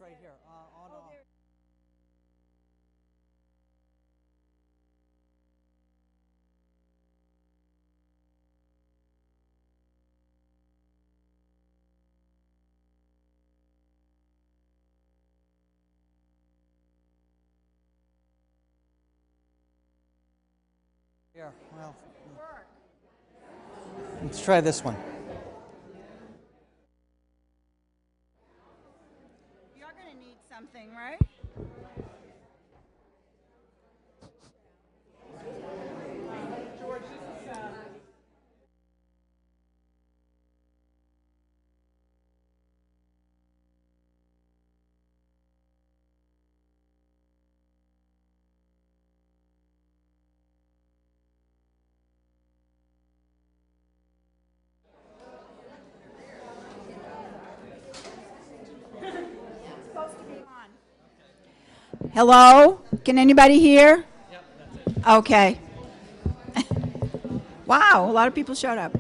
right here. On off. Here, well, let's try this one. You're going to need something, right? George, this is supposed to be on. Hello? Can anybody hear? Yep, that's it. Okay. Wow, a lot of people showed up.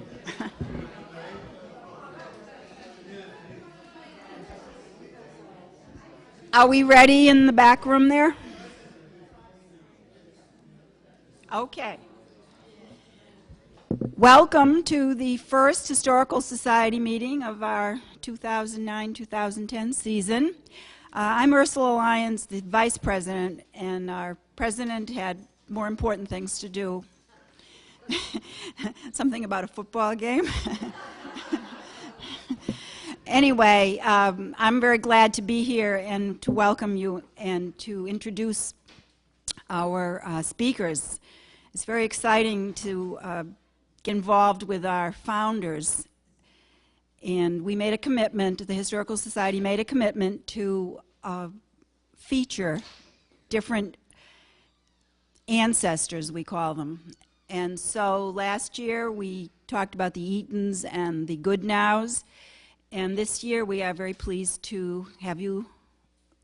Are we ready in the back room there? Okay. Welcome to the first Historical Society meeting of our 2009-2010 season. I'm Ursula Lyons, the vice president, and our president had more important things to do. Something about a football game. Anyway, I'm very glad to be here and to welcome you and to introduce our speakers. It's very exciting to get involved with our founders. And we made a commitment, the Historical Society made a commitment to feature different ancestors, we call them. And so last year we talked about the Eatons and the Goodnows. And this year we are very pleased to have you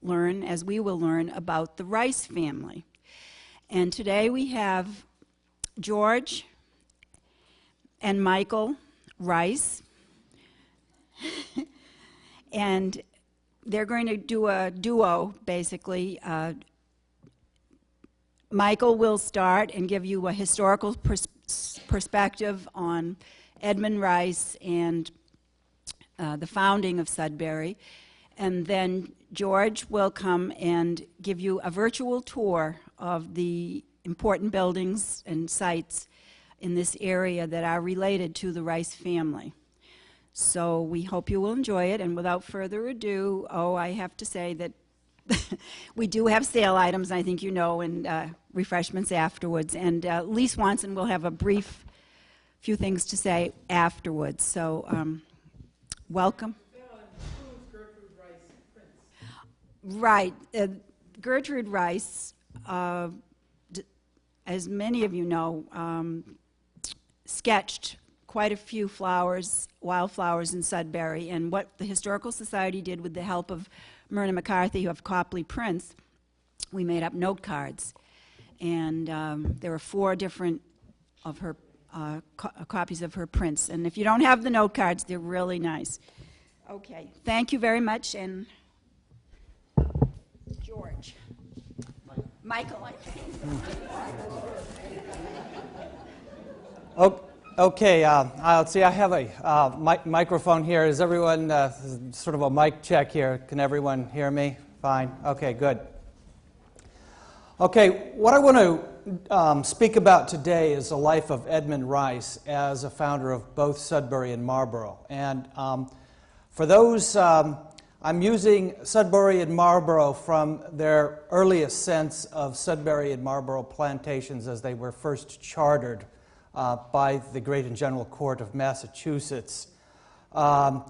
learn, as we will learn, about the Rice family. And today we have George and Michael Rice. And they're going to do a duo, basically. Michael will start and give you a historical perspective on Edmund Rice and the founding of Sudbury. And then George will come and give you a virtual tour of the important buildings and sites in this area that are related to the Rice family. So we hope you will enjoy it, and without further ado, I have to say that we do have sale items, I think you know, and refreshments afterwards, and Lee Swanson will have a brief few things to say afterwards. So welcome. Right. Gertrude Rice, as many of you know, sketched quite a few wildflowers in Sudbury, and what the Historical Society did with the help of Myrna McCarthy of Copley Prints, we made up note cards. And there are 4 different of her copies of her prints. And if you don't have the note cards, they're really nice. Okay, thank you very much. And George. Michael, I think. Okay, let's see, I have a microphone here. Is everyone, sort of a mic check here. Can everyone hear me? Fine. Okay, good. Okay, what I want to speak about today is the life of Edmund Rice as a founder of both Sudbury and Marlborough. And for those, I'm using Sudbury and Marlborough from their earliest sense of Sudbury and Marlborough plantations as they were first chartered by the Great and General Court of Massachusetts. Sort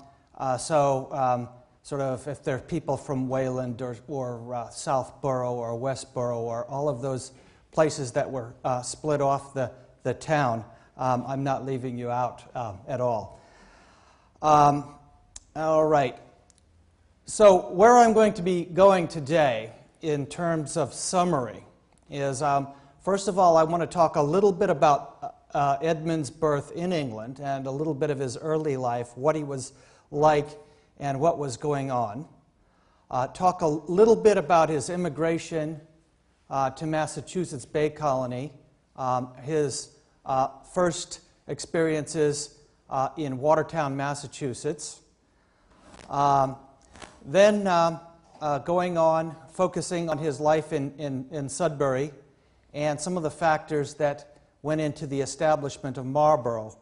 of if there are people from Wayland or Southborough or Westborough or all of those places that were split off the town, I'm not leaving you out at all. All right. So where I'm going to be going today in terms of summary is, first of all, I want to talk a little bit about Edmund's birth in England and a little bit of his early life, what he was like and what was going on. talk a little bit about his immigration to Massachusetts Bay Colony, his first experiences in Watertown, Massachusetts, then going on, focusing on his life in Sudbury and some of the factors that went into the establishment of Marlborough,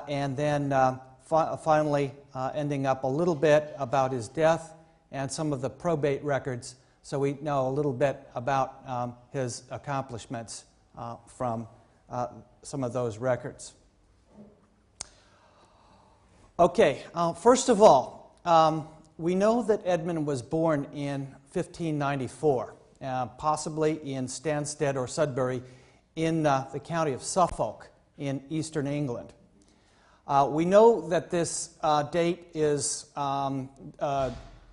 and then finally ending up a little bit about his death and some of the probate records, so we know a little bit about his accomplishments from some of those records. Okay, first of all, we know that Edmund was born in 1594, possibly in Stansted or Sudbury in the county of Suffolk in eastern England. We know that this date is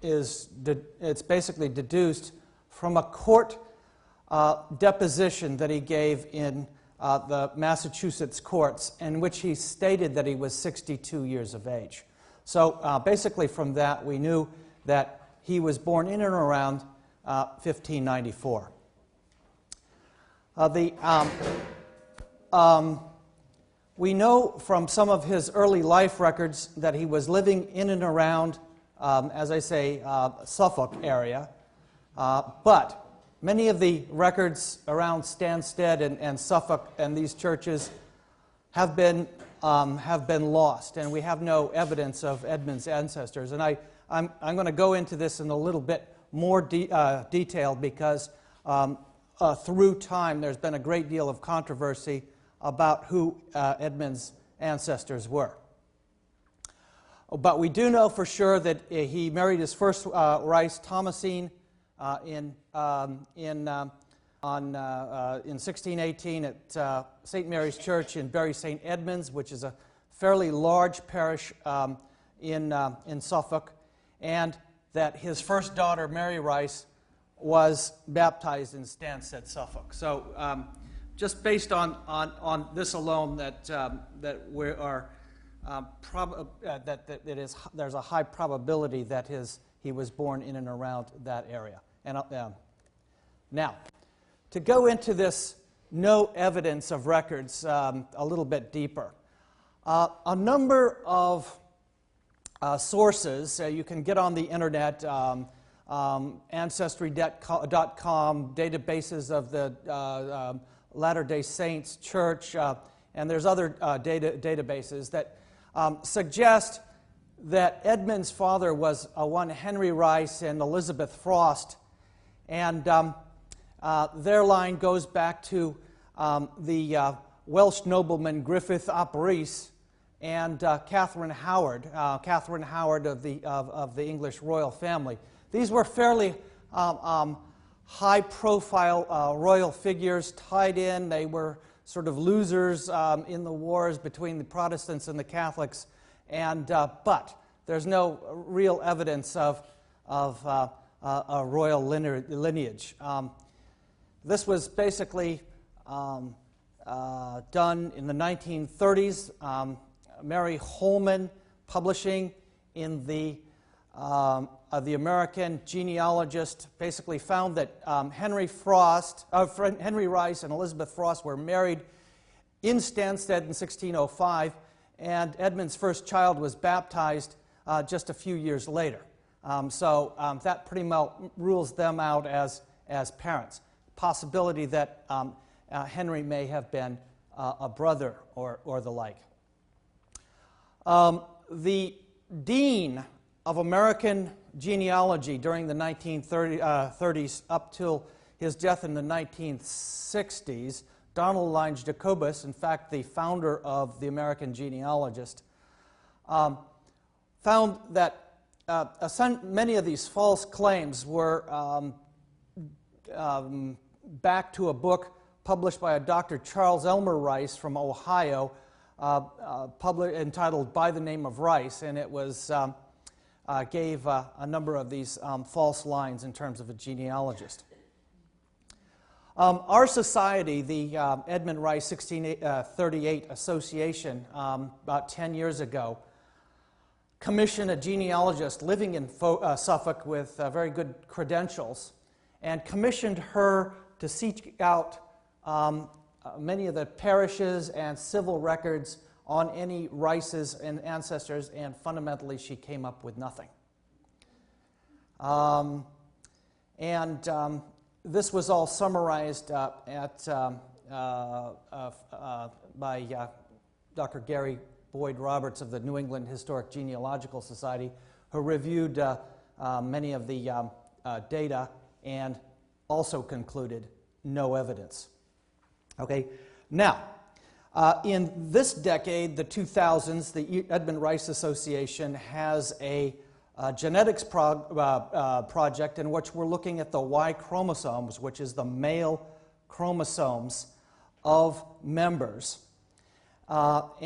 it's basically deduced from a court deposition that he gave in the Massachusetts courts, in which he stated that he was 62 years of age. So basically from that we knew that he was born in and around 1594. We know from some of his early life records that he was living in and around, as I say, Suffolk area, but many of the records around Stansted and Suffolk and these churches have been lost, and we have no evidence of Edmund's ancestors. And I'm going to go into this in a little bit more detail because through time there's been a great deal of controversy about who Edmund's ancestors were. But we do know for sure that he married his first wife, Thomasine, in 1618 at St. Mary's Church in Bury St. Edmunds, which is a fairly large parish in Suffolk, and that his first daughter, Mary Rice, was baptized in Stansted, Suffolk. So just based on this alone, that we are there's a high probability that he was born in and around that area. And now, to go into this no evidence of records a little bit deeper, a number of sources you can get on the internet, Ancestry.com, databases of the Latter-day Saints Church, and there's other databases that suggest that Edmund's father was one Henry Rice and Elizabeth Frost, and their line goes back to the Welsh nobleman Griffith ap Rhys and Catherine Howard of the English royal family. These were fairly high-profile royal figures tied in. They were sort of losers in the wars between the Protestants and the Catholics, and but there's no real evidence of a royal lineage. This was basically done in the 1930s. Mary Holman, publishing in the American Genealogist, basically found that Henry Rice and Elizabeth Frost were married in Stansted in 1605, and Edmund's first child was baptized just a few years later. So that pretty much rules them out as parents. Possibility that Henry may have been a brother or the like. The dean of American genealogy during the 1930s up till his death in the 1960s, Donald Lange Jacobus, in fact the founder of the American Genealogist, found that many of these false claims were back to a book published by a Dr. Charles Elmer Rice from Ohio, entitled By the Name of Rice, and it was gave a number of these false lines in terms of a genealogist. Our society, the Edmund Rice 1638 Association, about 10 years ago, commissioned a genealogist living in Suffolk with very good credentials and commissioned her to seek out many of the parishes and civil records on any Rices and ancestors, and fundamentally she came up with nothing. This was all summarized by Dr. Gary Boyd Roberts of the New England Historic Genealogical Society, who reviewed many of the data and also concluded no evidence. Okay, now, in this decade, the 2000s, the Edmund Rice Association has a genetics project in which we're looking at the Y chromosomes, which is the male chromosomes of members. What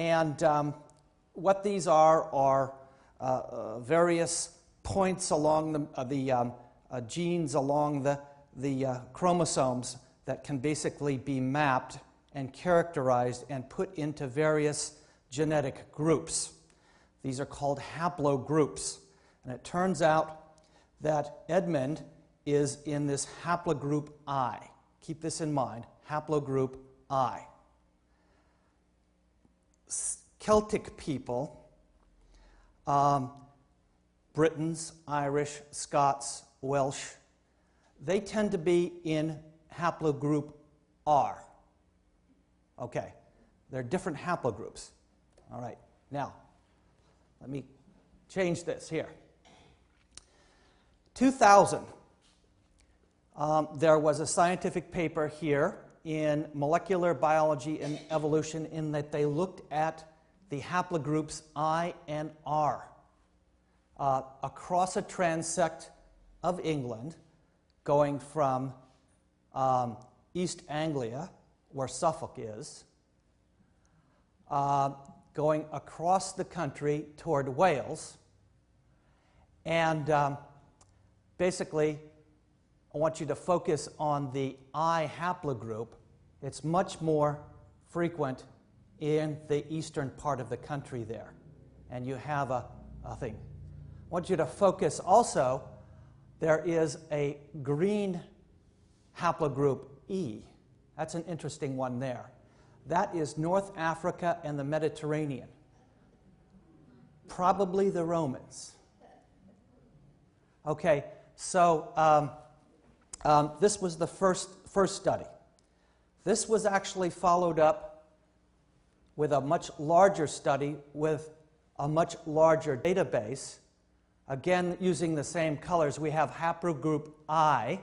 these are various points along the genes along the chromosomes that can basically be mapped and characterized and put into various genetic groups. These are called haplogroups. And it turns out that Edmund is in this haplogroup I. Keep this in mind, haplogroup I. Celtic people, Britons, Irish, Scots, Welsh, they tend to be in haplogroup R. Okay, they're different haplogroups. All right, now, let me change this here. 2000, there was a scientific paper here in Molecular Biology and Evolution in that they looked at the haplogroups I and R across a transect of England going from East Anglia, where Suffolk is, going across the country toward Wales, and basically, I want you to focus on the I haplogroup. It's much more frequent in the eastern part of the country there. And you have a thing. I want you to focus also, there is a green haplogroup E. That's an interesting one there. That is North Africa and the Mediterranean. Probably the Romans. Okay. So this was the first study. This was actually followed up with a much larger study with a much larger database. Again, using the same colors, we have haplogroup I,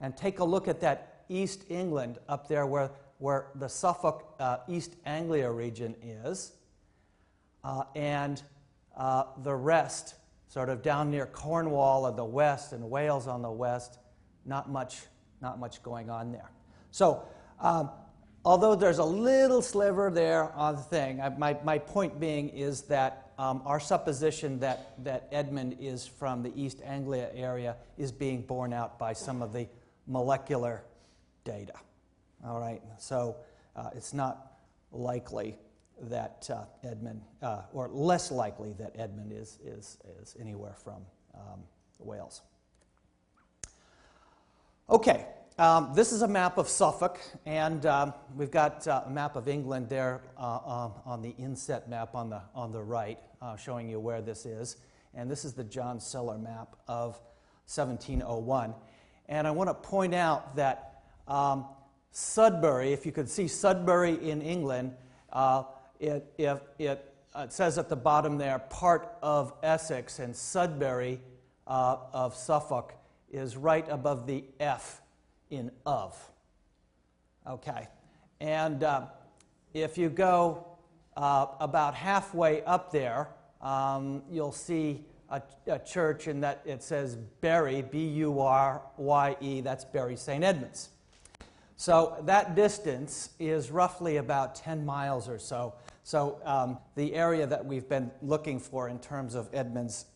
and take a look at that East England up there where the Suffolk East Anglia region is, and the rest sort of down near Cornwall on the west and Wales on the west, not much going on there. So, although there's a little sliver there on the thing, my point being is that our supposition that Edmund is from the East Anglia area is being borne out by some of the molecular data. All right, so it's not likely that Edmund, or less likely that Edmund is anywhere from Wales. Okay, this is a map of Suffolk, and we've got a map of England there on the inset map on the right, showing you where this is. And this is the John Seller map of 1701. And I want to point out that Sudbury, if you could see Sudbury in England, it says at the bottom there, part of Essex, and Sudbury of Suffolk is right above the F in of. Okay, and if you go about halfway up there, you'll see a church, and that it says Bury, B-U-R-Y-E, that's Bury St. Edmunds. So that distance is roughly about 10 miles or so. So the area that we've been looking for in terms of Edmund's,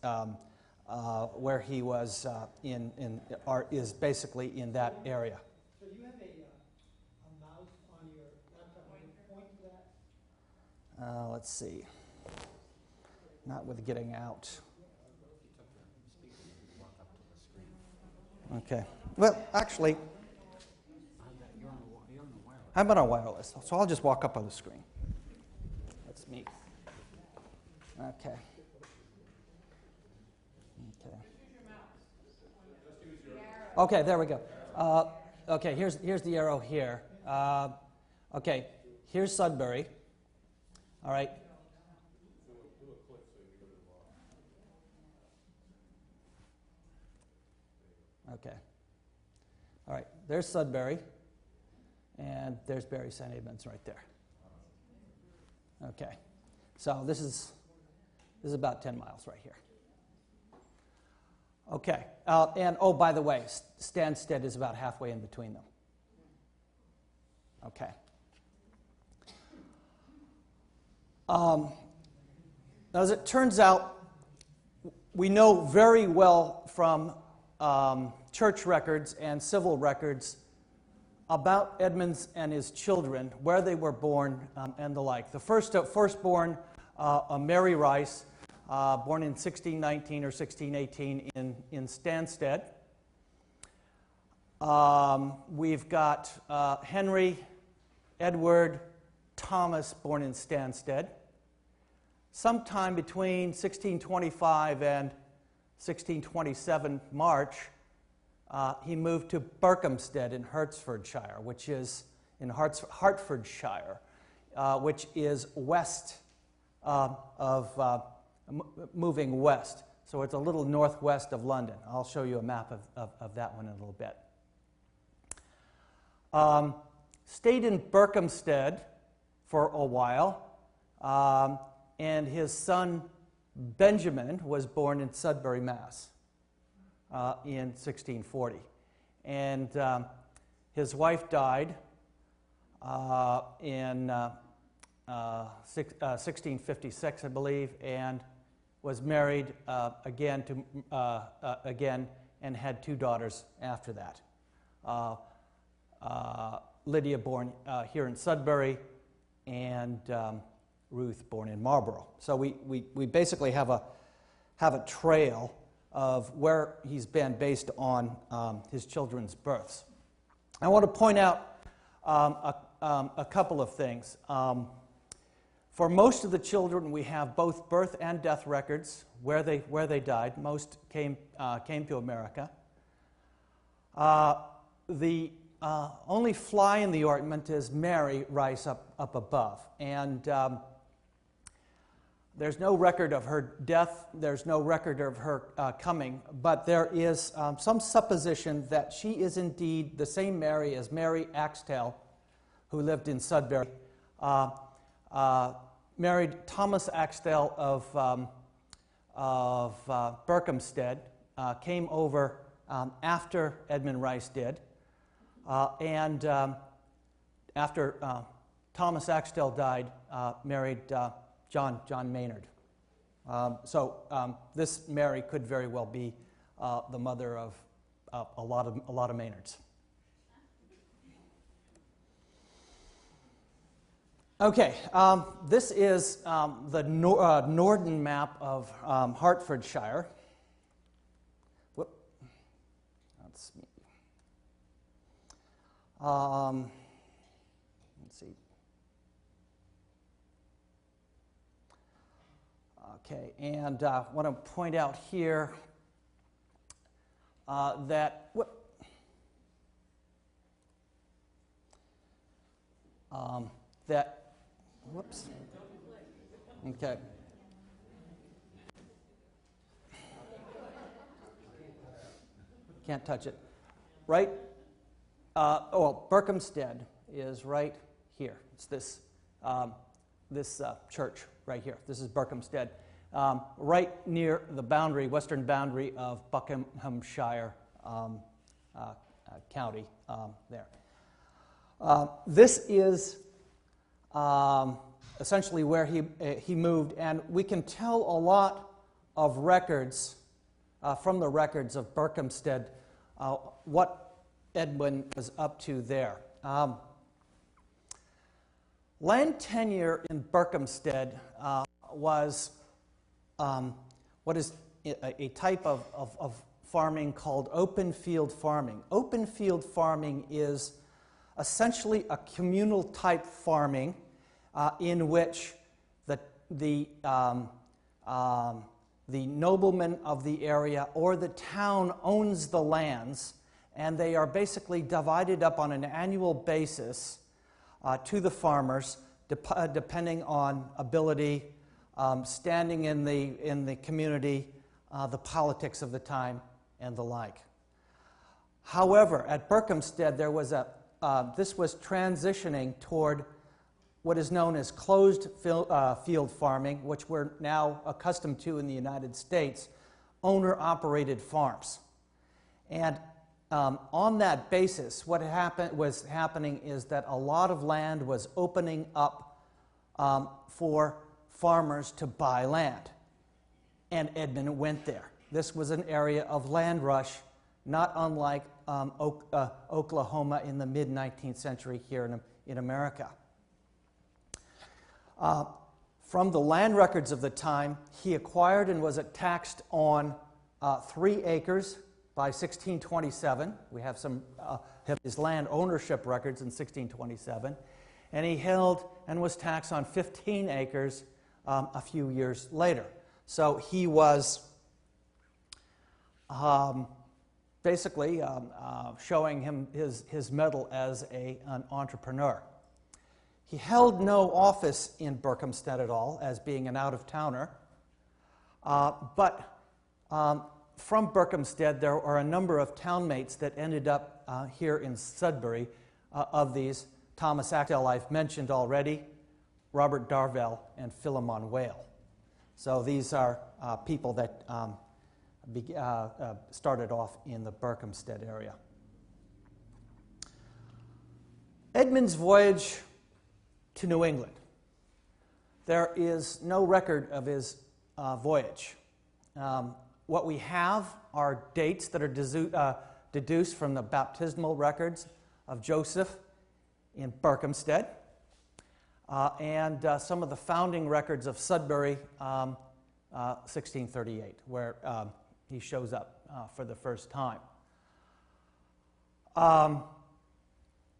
where he was is basically in that area. So you have a mouse on your laptop. Can you point to that? Let's see. Not with getting out. Okay. Well, actually, I'm on a wireless, so I'll just walk up on the screen. That's me. Okay. Okay. Okay, there we go. Okay, here's the arrow here. Okay, here's Sudbury. All right. Okay. All right, there's Sudbury, and there's Bury St. Edmunds right there. Okay, so this is about 10 miles right here. Okay, and oh, by the way, Stansted is about halfway in between them. Okay. As it turns out, we know very well from church records and civil records about Edmunds and his children, where they were born and the like. The firstborn, Mary Rice, born in 1619 or 1618 in Stansted. We've got Henry Edward Thomas, born in Stansted. Sometime between 1625 and 1627 March, he moved to Berkhamsted in Hertfordshire, which is in Hertfordshire, which is west moving west. So it's a little northwest of London. I'll show you a map of that one in a little bit. Stayed in Berkhamsted for a while, and his son Benjamin was born in Sudbury, Mass. In 1640. And his wife died in 1656, I believe, and was married again and had two daughters after that. Lydia, born here in Sudbury, and Ruth, born in Marlborough. So we basically have a trail of where he's been based on his children's births. I want to point out a couple of things. For most of the children, we have both birth and death records where they died. Most came to America. The only fly in the ointment is Mary Rice up above, and there's no record of her death. There's no record of her coming, but there is some supposition that she is indeed the same Mary as Mary Axtell, who lived in Sudbury. Married Thomas Axtell of Berkhamsted, came over after Edmund Rice did, and after Thomas Axtell died, married John Maynard. So this Mary could very well be the mother of a lot of Maynards. Okay, this is the Norden map of Hertfordshire. Whoop. That's me. Let's see. Okay, and I want to point out here that whoops. Okay. Can't touch it. Right? Berkhamsted is right here. It's this church right here. This is Berkhamsted, right near the boundary, western boundary of Buckinghamshire County there. This is essentially where he moved, and we can tell a lot of records from the records of Berkhamsted what Edwin was up to there. Land tenure in Berkhamsted was what is a type of farming called open field farming. Open field farming is essentially a communal type farming in which the nobleman of the area or the town owns the lands, and they are basically divided up on an annual basis to the farmers, depending on ability, standing in the community, the politics of the time, and the like. However, at Berkhamsted, this was transitioning toward what is known as closed field farming, which we're now accustomed to in the United States, owner-operated farms. And on that basis, what was happening is that a lot of land was opening up for farmers to buy land. And Edmund went there. This was an area of land rush, not unlike Oklahoma in the mid-19th century here in America. From the land records of the time, he acquired and was taxed on 3 acres by 1627. We have some his land ownership records in 1627. And he held and was taxed on 15 acres a few years later. So he was basically showing his mettle as an entrepreneur. He held no office in Berkhamsted at all, as being an out-of-towner. But from Berkhamsted, there are a number of townmates that ended up here in Sudbury. Of these, Thomas Axtell I've mentioned already, Robert Darvell, and Philemon Whale. So these are people that started off in the Berkhamsted area. Edmund's voyage to New England. There is no record of his voyage. What we have are dates that are deduced from the baptismal records of Joseph in Berkhamsted, and some of the founding records of Sudbury, 1638, where he shows up for the first time.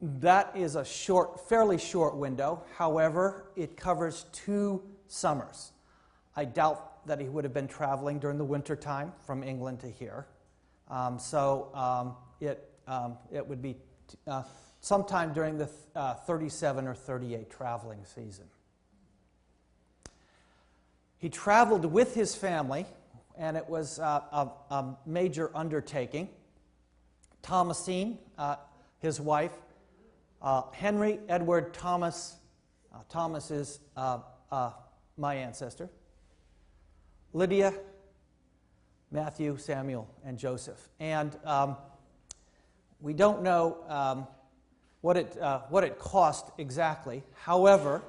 That is a fairly short window. However, it covers 2 summers. I doubt that he would have been traveling during the winter time from England to here. It would be sometime during the 37 or 38 traveling season. He traveled with his family, and it was a major undertaking. Thomasine, his wife, Henry Edward Thomas, Thomas is my ancestor, Lydia, Matthew, Samuel, and Joseph. And we don't know what it cost exactly. However,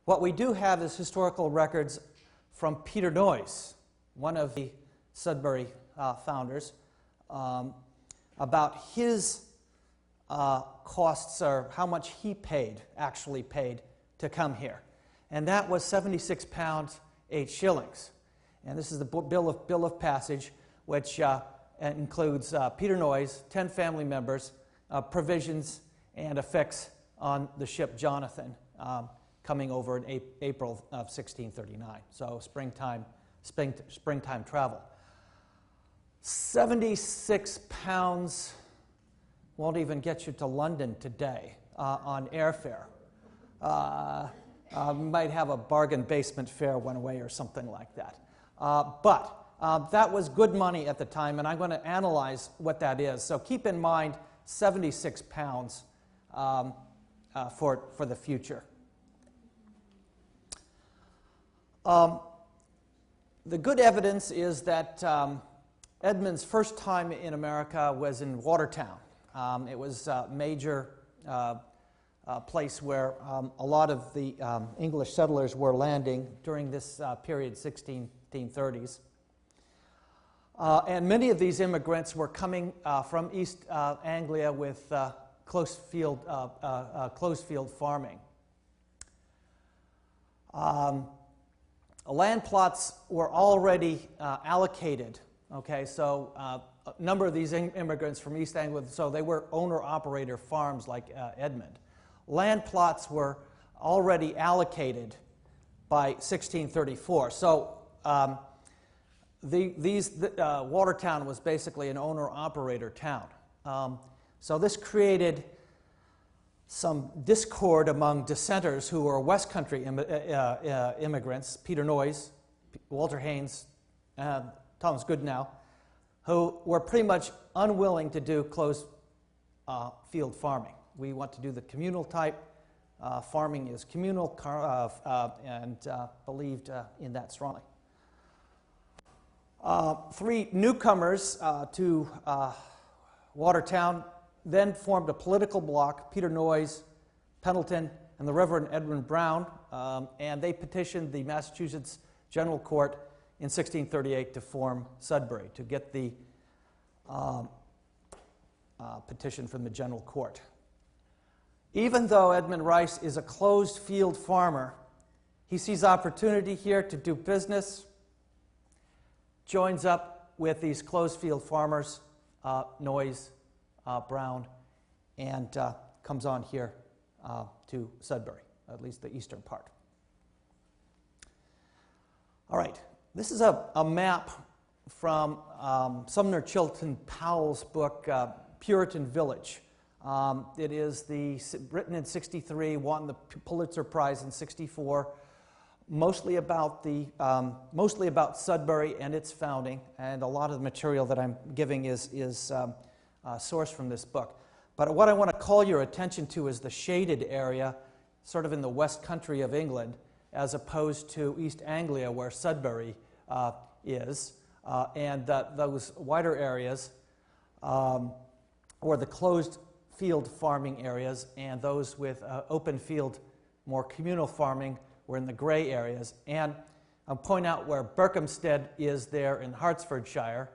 what we do have is historical records from Peter Noyes, one of the Sudbury founders, about his costs, or how much he actually paid to come here. And that was 76 pounds, 8 shillings. And this is the bill of passage, which includes Peter Noyes, 10 family members, provisions, and effects on the ship Jonathan coming over in April of 1639. So springtime travel. 76 pounds won't even get you to London today on airfare. Might have a bargain basement fare one way or something like that. But that was good money at the time, and I'm going to analyze what that is. So keep in mind 76 pounds for the future. The good evidence is that Edmund's first time in America was in Watertown. It was a major place where a lot of the English settlers were landing during this period, 1630s. And many of these immigrants were coming from East Anglia with close field farming. land plots were already allocated. Okay, so a number of these immigrants from East Anglia, so they were owner-operator farms like Edmund. Land plots were already allocated by 1634. So Watertown was basically an owner-operator town. So this created some discord among dissenters who were West Country immigrants, Peter Noyes, Walter Haynes, Thomas Goodenow, who were pretty much unwilling to do closed field farming. We want to do the communal type. Farming is communal and believed in that strongly. Three newcomers to Watertown then formed a political bloc, Peter Noyes, Pendleton, and the Reverend Edwin Brown, and they petitioned the Massachusetts General Court in 1638 to form Sudbury, to get the petition from the General Court. Even though Edmund Rice is a closed field farmer, he sees opportunity here to do business, joins up with these closed field farmers, Noyes, Brown, and comes on here to Sudbury, at least the eastern part. All right, this is a map from Sumner Chilton Powell's book, Puritan Village. It is written in 63, won the Pulitzer Prize in 64, mostly about Sudbury and its founding, and a lot of the material that I'm giving is sourced from this book. But what I want to call your attention to is the shaded area, sort of in the west country of England, as opposed to East Anglia, where Sudbury is, and those wider areas were the closed field farming areas, and those with open field, more communal farming, were in the gray areas. And I'll point out where Berkhamsted is there in Hertfordshire.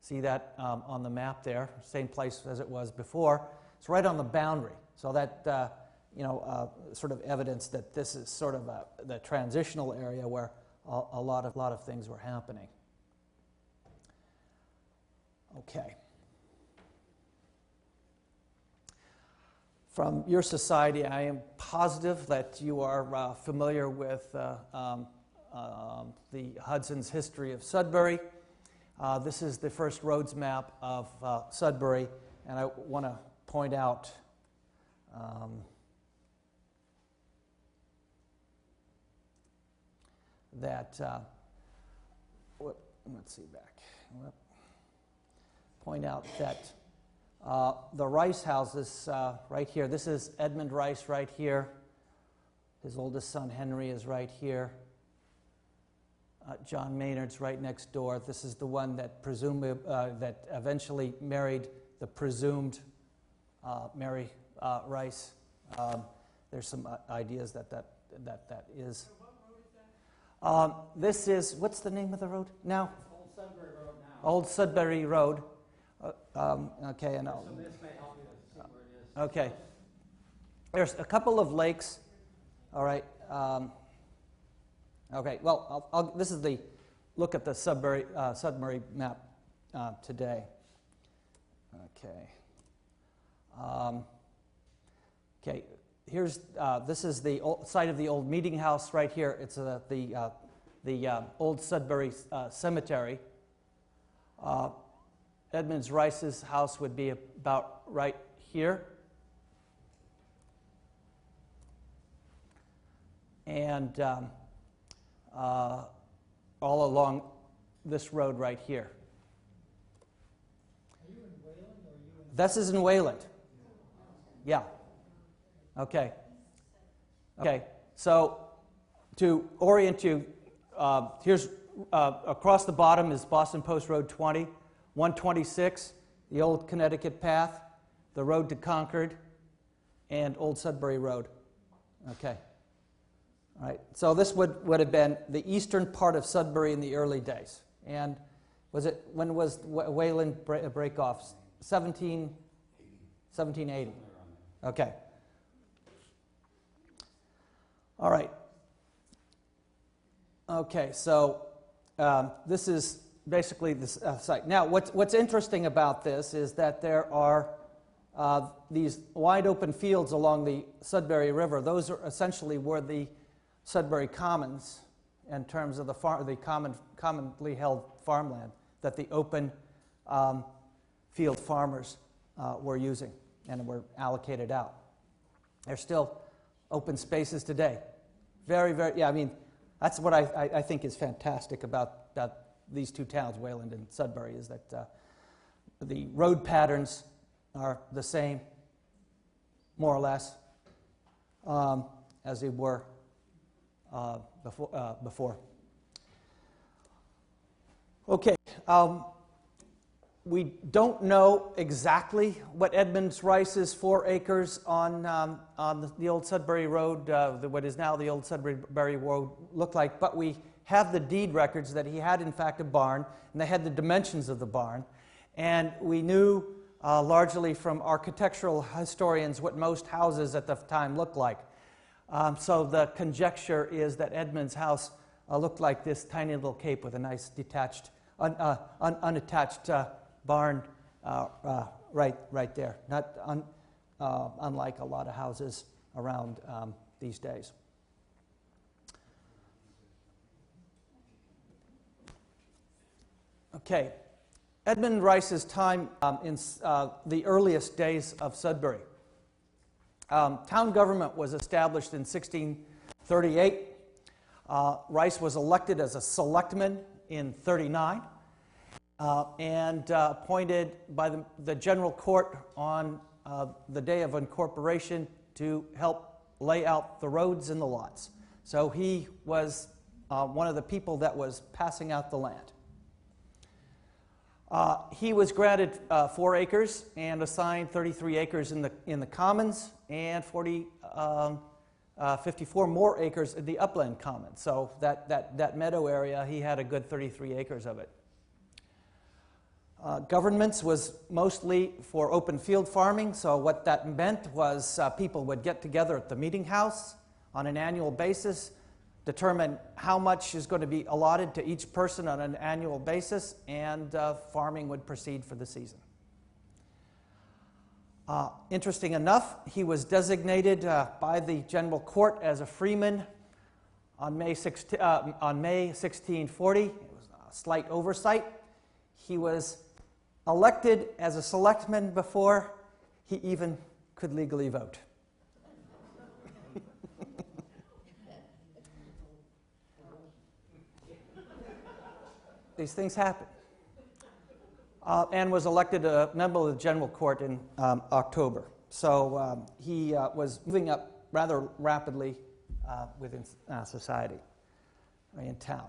See that on the map there, same place as it was before. It's right on the boundary, so that sort of evidence that this is sort of the transitional area where a lot of things were happening. Okay. From your society, I am positive that you are familiar with the Hudson's history of Sudbury. This is the first roads map of Sudbury, and I want to point out that, let's see back, point out that the Rice houses right here, this is Edmund Rice right here, his oldest son Henry is right here, John Maynard's right next door. This is the one that that eventually married the presumed Mary Rice. There's some ideas that is. This is, what's the name of the road now? Old Sudbury Road now. Old Sudbury Road. Okay, and So this may help you to see where it is. okay. There's a couple of lakes. All right. Okay. Well, this is the look at the Sudbury map today. Okay. Okay. Here's this is the site of the old meeting house right here. It's the old Sudbury Cemetery. Edmund Rice's house would be about right here. And all along this road right here. Are you in Wayland or are you in? This is in Wayland. Yeah. Okay. Okay. So to orient you, here's across the bottom is Boston Post Road 20, 126, the old Connecticut Path, the road to Concord, and Old Sudbury Road. Okay. All right. So this would have been the eastern part of Sudbury in the early days. And when was Wayland break off? 1780. Okay. All right. Okay, so this is basically this site. Now, what's interesting about this is that there are these wide open fields along the Sudbury River. Those are essentially were the Sudbury Commons in terms of the commonly held farmland that the open field farmers were using and were allocated out. There's still open spaces today. Very, very, yeah, I mean, that's what I think is fantastic about these two towns, Wayland and Sudbury, is that the road patterns are the same, more or less, as they were before. Okay, we don't know exactly what Edmund Rice's 4 acres on the old Sudbury Road, what is now the old Sudbury Road, looked like, but we have the deed records that he had, in fact, a barn, and they had the dimensions of the barn, and we knew largely from architectural historians what most houses at the time looked like. So the conjecture is that Edmund's house looked like this tiny little cape with a nice detached, unattached barn right there, not unlike a lot of houses around these days. Okay, Edmund Rice's time in the earliest days of Sudbury. Town government was established in 1638. Rice was elected as a selectman in 39 and appointed by the general court on the day of incorporation to help lay out the roads and the lots. So he was one of the people that was passing out the land. He was granted 4 acres and assigned 33 acres in the commons and 54 more acres in the upland commons. So that meadow area, he had a good 33 acres of it. Governments was mostly for open field farming, so what that meant was people would get together at the meeting house on an annual basis, determine how much is going to be allotted to each person on an annual basis, and farming would proceed for the season. Interesting enough, he was designated by the general court as a freeman on May 1640. It was a slight oversight. He was elected as a selectman before he even could legally vote. These things happen. And was elected a member of the general court in October. So he was moving up rather rapidly within society, in town.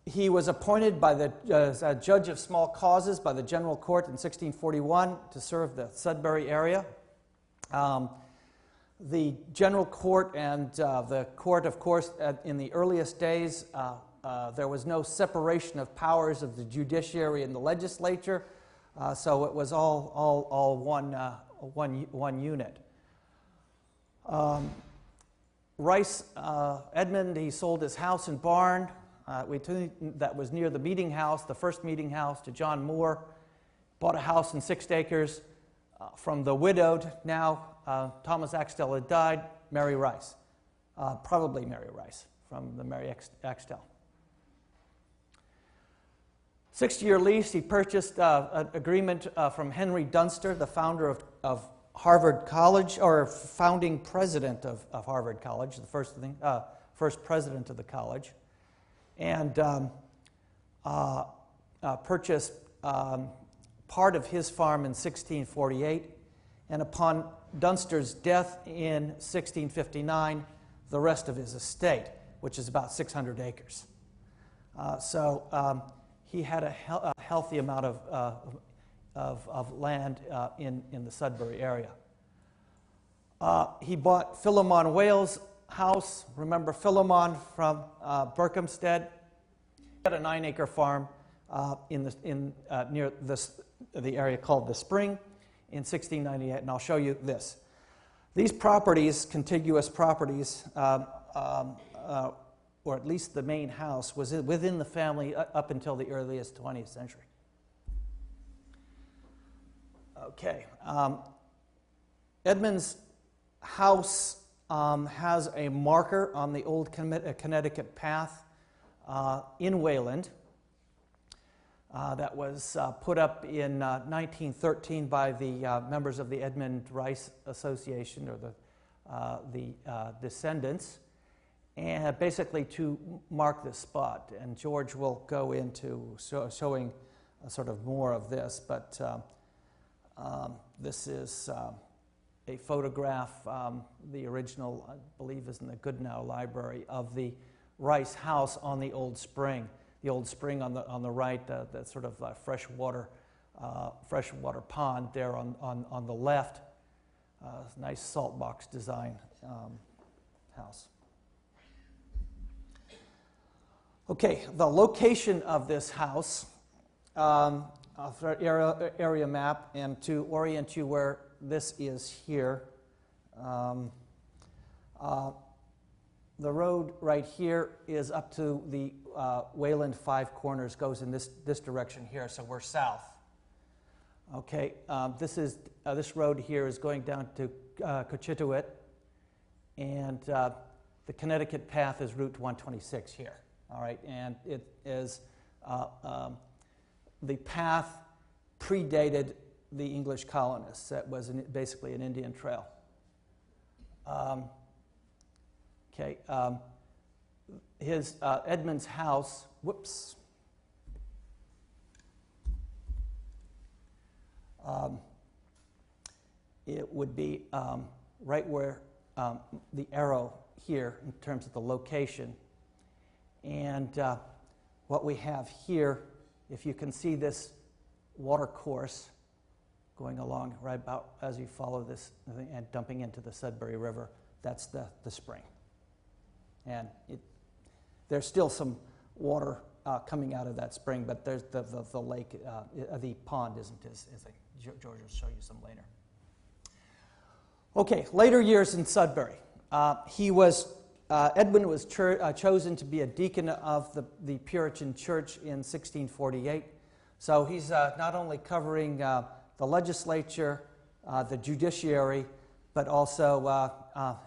He was appointed by the judge of small causes by the general court in 1641 to serve the Sudbury area. The general court and the court, of course, in the earliest days, there was no separation of powers of the judiciary and the legislature, so it was all one unit. Rice, Edmund, he sold his house and barn. That was near the meeting house, the first meeting house, to John Moore. Bought a house in 6 acres from the widowed, now Thomas Axtell had died, Mary Rice. Probably Mary Rice from the Mary Axtell. 6-year lease, he purchased an agreement from Henry Dunster, the founder of Harvard College, or founding president of Harvard College, the first president of the college, and purchased part of his farm in 1648, and upon Dunster's death in 1659, the rest of his estate, which is about 600 acres. He had a healthy amount of land in the Sudbury area. He bought Philemon Wales' house. Remember Philemon from Berkhamsted? He had a 9-acre farm near the area called the Spring in 1698, and I'll show you this. These properties, contiguous properties, or at least the main house, was within the family up until the earliest 20th century. Okay. Edmund's house has a marker on the old Connecticut path in Wayland that was put up in 1913 by the members of the Edmund Rice Association, or the descendants, and basically to mark this spot. And George will go into showing sort of more of this, but this is a photograph, the original, I believe, is in the Goodnow Library, of the Rice house on the old spring. The old spring on the right, that sort of freshwater pond there on the left. Nice salt box design house. Okay, the location of this house, area map, and to orient you where this is here. The road right here is up to the Wayland Five Corners, goes in this direction here, so we're south. Okay, this road here is going down to Cochituate, and the Connecticut path is Route 126 here. All right, and it is the path predated the English colonists. That was basically an Indian trail. Okay, his Edmund's house. Whoops. It would be right where the arrow here in terms of the location. And what we have here, if you can see this water course going along right about as you follow this and dumping into the Sudbury River, that's the spring. And there's still some water coming out of that spring, but there's the lake, the pond isn't as George will show you some later. Okay, later years in Sudbury. Edwin was chosen to be a deacon of the Puritan Church in 1648. So he's not only covering the legislature, the judiciary, but also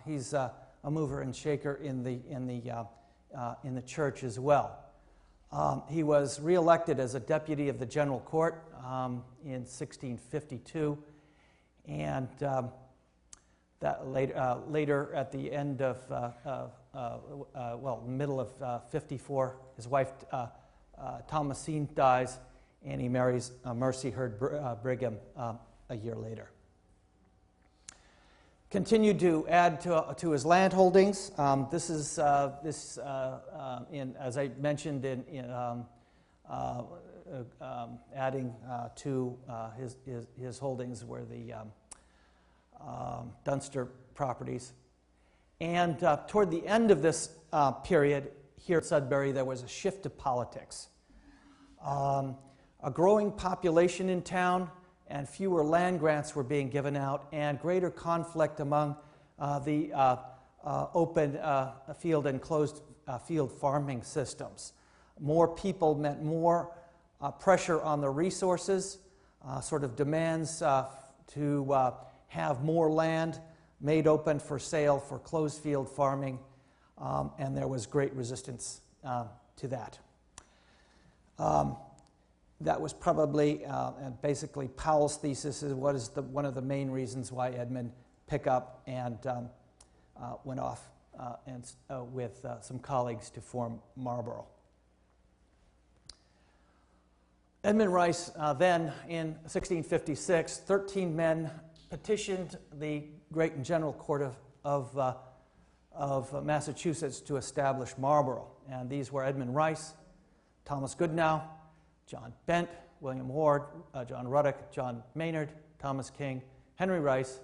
he's a mover and shaker in the church as well. He was reelected as a deputy of the General Court in 1652, and that later at the end of middle of 54, his wife Thomasine dies, and he marries Mercy Heard Brigham a year later. Continued to add to his land holdings. This is as I mentioned, adding to his holdings were the Dunster properties. And toward the end of this period here at Sudbury, there was a shift of politics. A growing population in town, and fewer land grants were being given out, and greater conflict among the open field and closed field farming systems. More people meant more pressure on the resources, sort of demands to have more land made open for sale for closed field farming, and there was great resistance to that. That was probably, and basically Powell's thesis is what is one of the main reasons why Edmund picked up and went off with some colleagues to form Marlborough. Edmund Rice then, in 1656, 13 men petitioned the Great and General Court of Massachusetts to establish Marlborough. And these were Edmund Rice, Thomas Goodnow, John Bent, William Ward, John Ruddock, John Maynard, Thomas King, Henry Rice,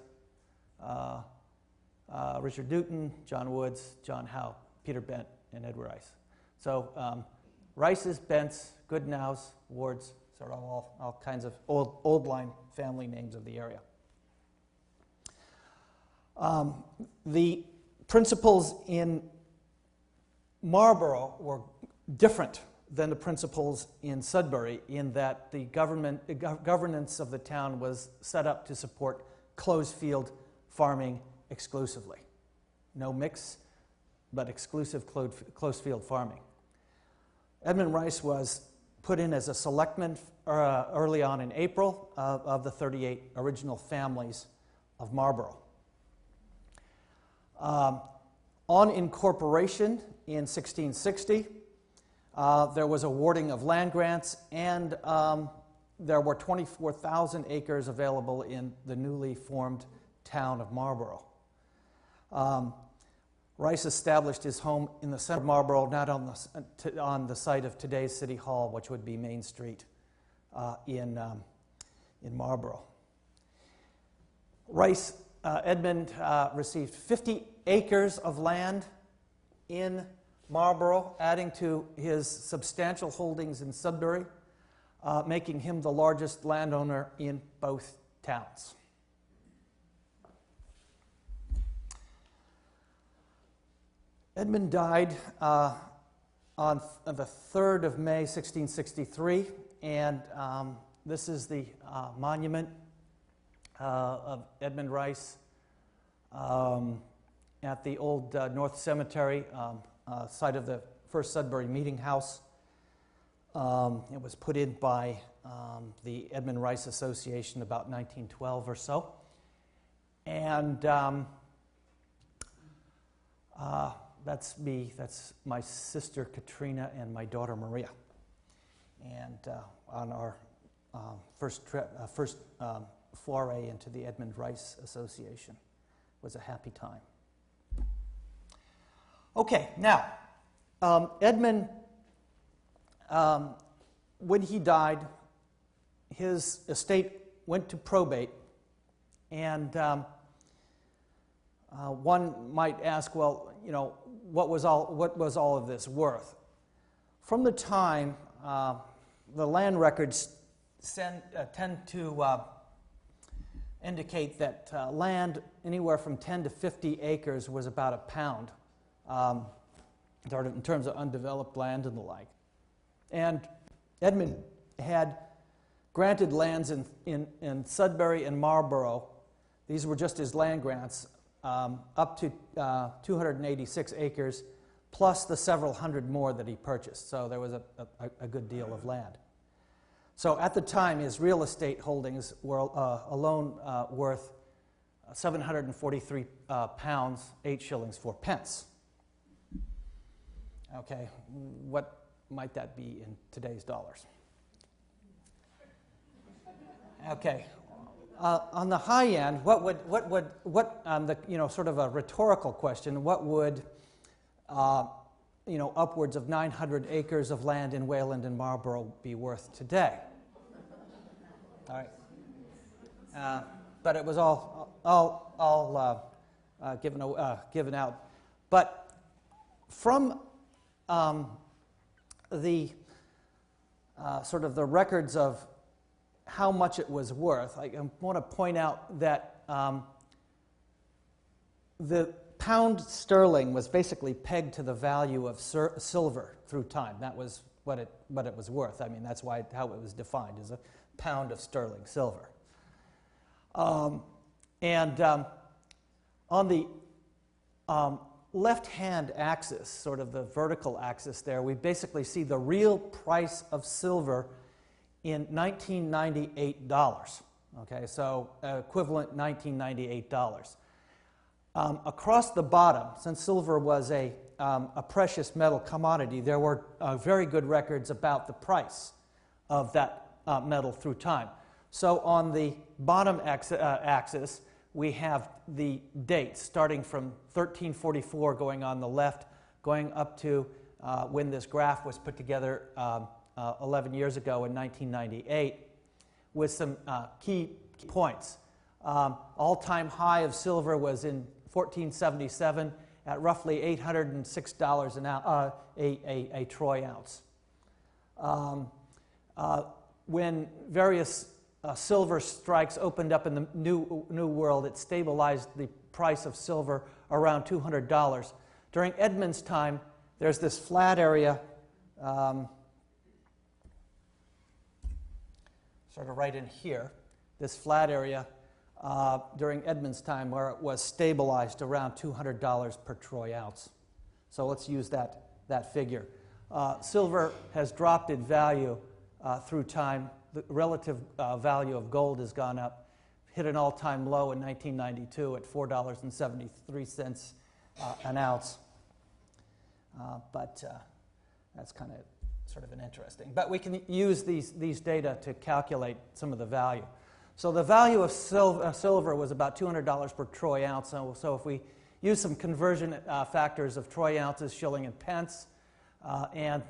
Richard Newton, John Woods, John Howe, Peter Bent, and Edward Rice. So Rices, Bents, Goodnows, Wards, sort of all kinds of old line family names of the area. The principles in Marlborough were different than the principals in Sudbury in that the governance of the town was set up to support closed field farming exclusively. No mix, but exclusive closed field farming. Edmund Rice was put in as a selectman early on in April of the 38 original families of Marlborough. On incorporation in 1660, there was awarding of land grants, and there were 24,000 acres available in the newly formed town of Marlborough. Rice established his home in the center of Marlborough, not on the site of today's City Hall, which would be Main Street in Marlborough. Edmund received 50 acres of land in Marlborough, adding to his substantial holdings in Sudbury, making him the largest landowner in both towns. Edmund died on the 3rd of May, 1663, and this is the monument of Edmund Rice at the old North Cemetery, site of the first Sudbury Meeting House. It was put in by the Edmund Rice Association about 1912 or so. And that's me, that's my sister Katrina and my daughter Maria. And on our first foray into the Edmund Rice Association. It was a happy time. Okay, now, Edmund, when he died, his estate went to probate, and one might ask, well, you know, what was all of this worth? From the time the land records tend to indicate that land anywhere from 10 to 50 acres was about a pound, in terms of undeveloped land and the like. And Edmund had granted lands in Sudbury and Marlborough. These were just his land grants, up to 286 acres, plus the several hundred more that he purchased. So there was a good deal of land. So at the time, his real estate holdings were alone worth 743 pounds, 8 shillings, 4 pence. Okay, what might that be in today's dollars? Okay, on the high end, sort of a rhetorical question, what would upwards of 900 acres of land in Wayland and Marlborough be worth today? All right, but it was all given out. But from the sort of the records of how much it was worth, I want to point out that the pound sterling was basically pegged to the value of silver through time. That was what it was worth. I mean, that's how it was defined, as a pound of sterling silver. On the left-hand axis, sort of the vertical axis there, we basically see the real price of silver in $1998. Okay, so equivalent $1998. Across the bottom, since silver was a precious metal commodity, there were very good records about the price of that metal through time. So on the bottom axis, we have the dates starting from 1344 going on the left, going up to when this graph was put together 11 years ago in 1998, with some key points. All-time high of silver was in 1477 at roughly $806 a troy ounce. When various silver strikes opened up in the New World, it stabilized the price of silver around $200. During Edmund's time, there's this flat area sort of right in here, this flat area during Edmund's time where it was stabilized around $200 per troy ounce. So let's use that figure. Silver has dropped in value through time. The relative value of gold has gone up, hit an all-time low in 1992 at $4.73 an ounce. But that's kind of sort of an interesting. But we can use these data to calculate some of the value. So the value of silver was about $200 per troy ounce. So if we use some conversion factors of troy ounces, shilling, and pence, and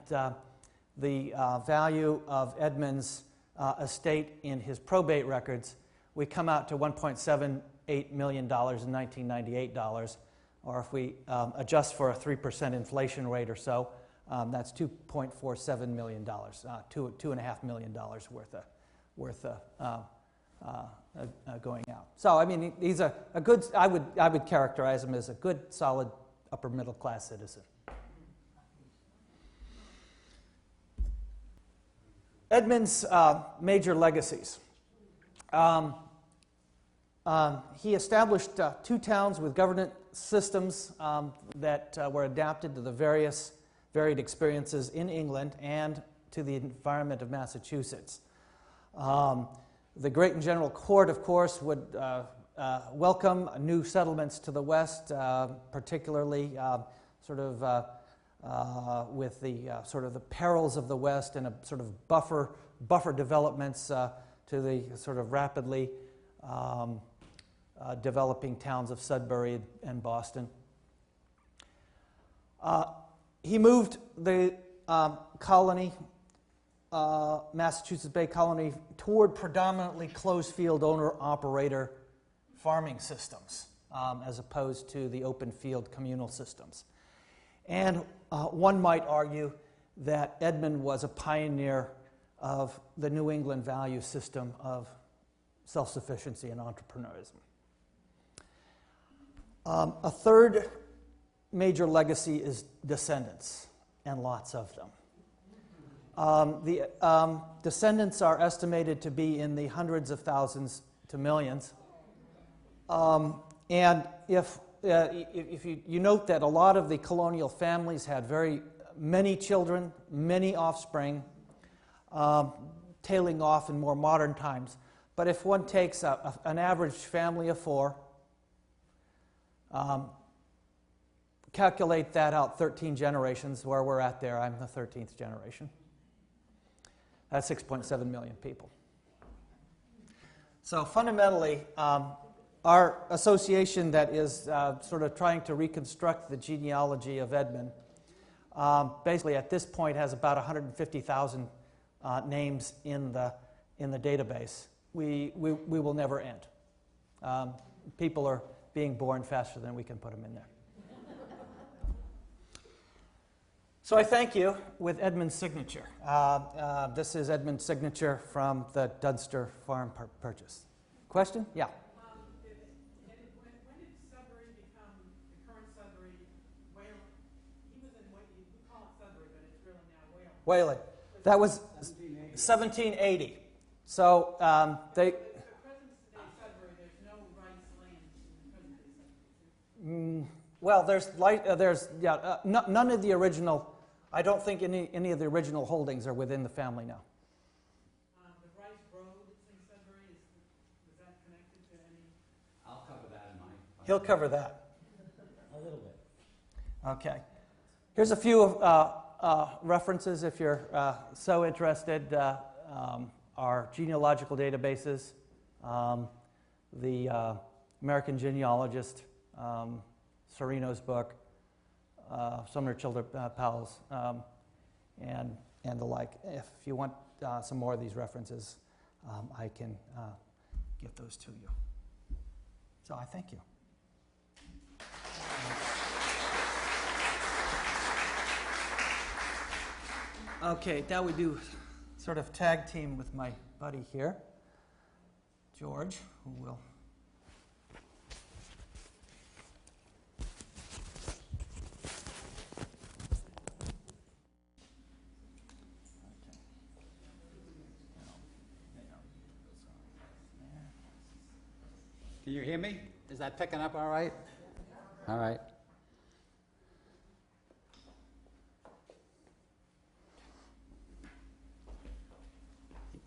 the value of Edmund's estate in his probate records, we come out to $1.78 million in 1998 dollars, or if we adjust for a 3% inflation rate or so, that's $2.47 million, $2.5 million worth going out. So I mean, he's a good. I would characterize him as a good, solid, upper middle class citizen. Edmund's major legacies. He established 2 towns with governance systems that were adapted to the varied experiences in England and to the environment of Massachusetts. The Great and General Court, of course, would welcome new settlements to the west, particularly with the sort of the perils of the west and a sort of buffer developments to the sort of rapidly developing towns of Sudbury and Boston. He moved the colony, Massachusetts Bay Colony, toward predominantly closed field owner-operator farming systems as opposed to the open field communal systems. And one might argue that Edmund was a pioneer of the New England value system of self-sufficiency and entrepreneurism. A third major legacy is descendants, and lots of them. The descendants are estimated to be in the hundreds of thousands to millions. And if you note that a lot of the colonial families had very many children, many offspring, tailing off in more modern times. But if one takes an average family of 4, calculate that out 13 generations, where we're at there, I'm the 13th generation. That's 6.7 million people. So fundamentally, our association that is sort of trying to reconstruct the genealogy of Edmund, basically at this point has about 150,000 names in the database. We will never end. People are being born faster than we can put them in there. So I thank you with Edmund's signature. This is Edmund's signature from the Dunster farm purchase. Question? Yeah. When did Sudbury become the current Sudbury? Whalen. He was in what we call it Sudbury, but it's really now Whalen. Whaling. That was 1780. So they. The present day Sudbury, there's no rice land in the present day Sudbury. Well, none of the original. I don't think any of the original holdings are within the family now. The Rice Road in Sudbury, is that connected to any? I'll cover that in my... He'll cover that. A little bit. Okay. Here's a few references if you're so interested. Our genealogical databases, the American Genealogist, Serino's book, Sumner Childer Powell's, and the like. If you want some more of these references, I can get those to you. So I thank you. Okay, now we do sort of tag team with my buddy here, George, who will... Can you hear me? Is that picking up all right? All right.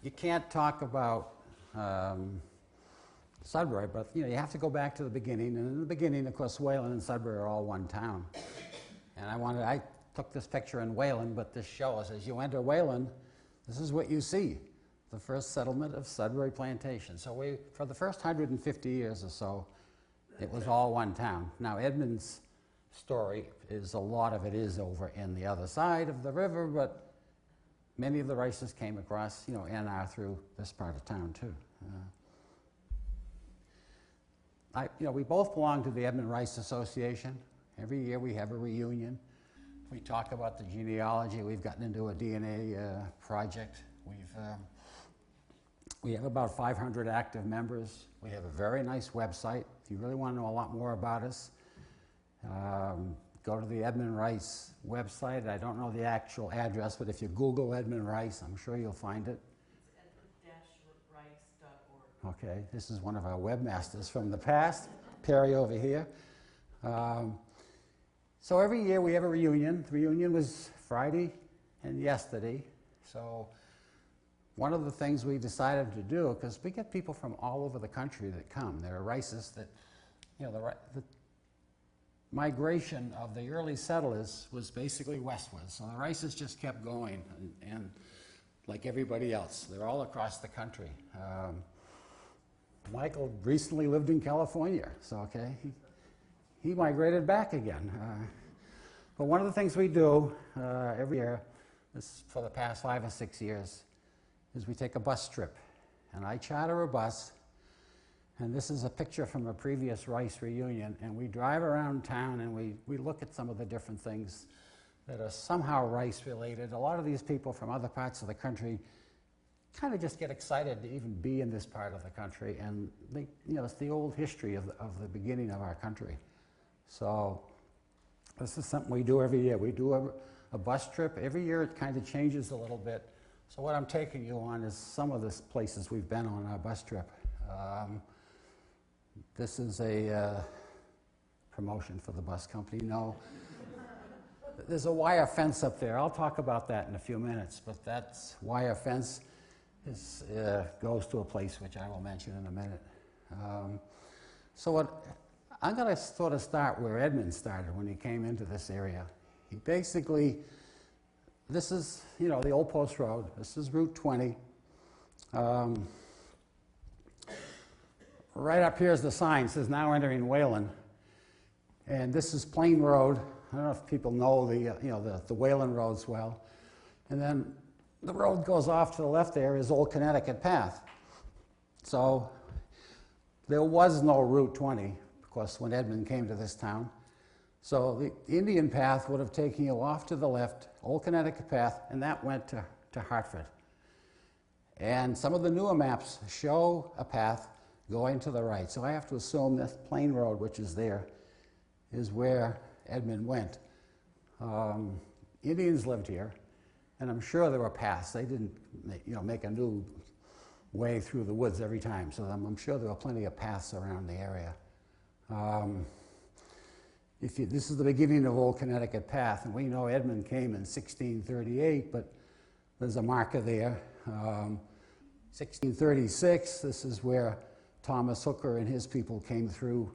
You can't talk about Sudbury, but you have to go back to the beginning. And in the beginning, of course, Wayland and Sudbury are all one town. And I took this picture in Wayland, but this shows as you enter Wayland, this is what you see, the first settlement of Sudbury Plantation. So for the first 150 years or so, it was all one town. Now Edmund's story is a lot of it is over in the other side of the river, but many of the Rices came across, and are through this part of town too. We both belong to the Edmund Rice Association. Every year we have a reunion. We talk about the genealogy. We've gotten into a DNA project. We have about 500 active members. We have a very nice website. If you really want to know a lot more about us, go to the Edmund Rice website. I don't know the actual address, but if you Google Edmund Rice, I'm sure you'll find it. It's edmund-rice.org. Okay, this is one of our webmasters from the past, Perry over here. So every year we have a reunion. The reunion was Friday and yesterday. So one of the things we decided to do, because we get people from all over the country that come. There are Rices that, the migration of the early settlers was basically westward. So the Rices just kept going, and like everybody else, they're all across the country. Michael recently lived in California, so okay, he migrated back again. But one of the things we do every year, this for the past 5 or 6 years, is we take a bus trip. And I charter a bus, and this is a picture from a previous Rice reunion, and we drive around town and we look at some of the different things that are somehow Rice related. A lot of these people from other parts of the country kind of just get excited to even be in this part of the country, and it's the old history of the beginning of our country. So this is something we do every year. We do a bus trip. Every year it kind of changes a little bit. So what I'm taking you on is some of the places we've been on our bus trip. This is a promotion for the bus company. No, there's a wire fence up there. I'll talk about that in a few minutes, but that wire fence goes to a place which I will mention in a minute. I'm going to sort of start where Edmund started when he came into this area. He basically, this is, the Old Post Road. This is Route 20. Right up here is the sign. It says now entering Wayland. And this is Plain Road. I don't know if people know the Wayland roads well. And then the road goes off to the left there is Old Connecticut Path. So there was no Route 20, of course, when Edmund came to this town. So the Indian path would have taken you off to the left, Old Connecticut Path, and that went to Hartford. And some of the newer maps show a path going to the right. So I have to assume this Plain Road, which is there, is where Edmund went. Indians lived here, and I'm sure there were paths. They didn't make a new way through the woods every time, so I'm sure there were plenty of paths around the area. This is the beginning of Old Connecticut Path, and we know Edmund came in 1638, but there's a marker there. 1636, this is where Thomas Hooker and his people came through,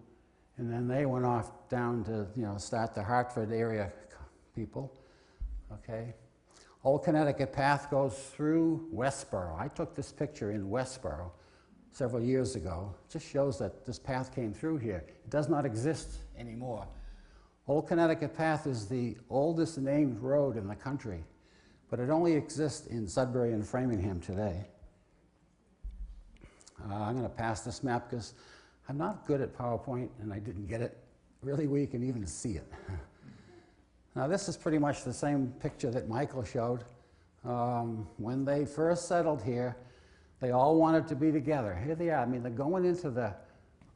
and then they went off down to start the Hartford area people. Okay, Old Connecticut Path goes through Westboro. I took this picture in Westboro several years ago. It just shows that this path came through here. It does not exist anymore. Old Connecticut Path is the oldest named road in the country, but it only exists in Sudbury and Framingham today. I'm going to pass this map because I'm not good at PowerPoint and I didn't get it really where you can even see it. Now this is pretty much the same picture that Michael showed. When they first settled here, they all wanted to be together. Here they are. I mean, they're going into the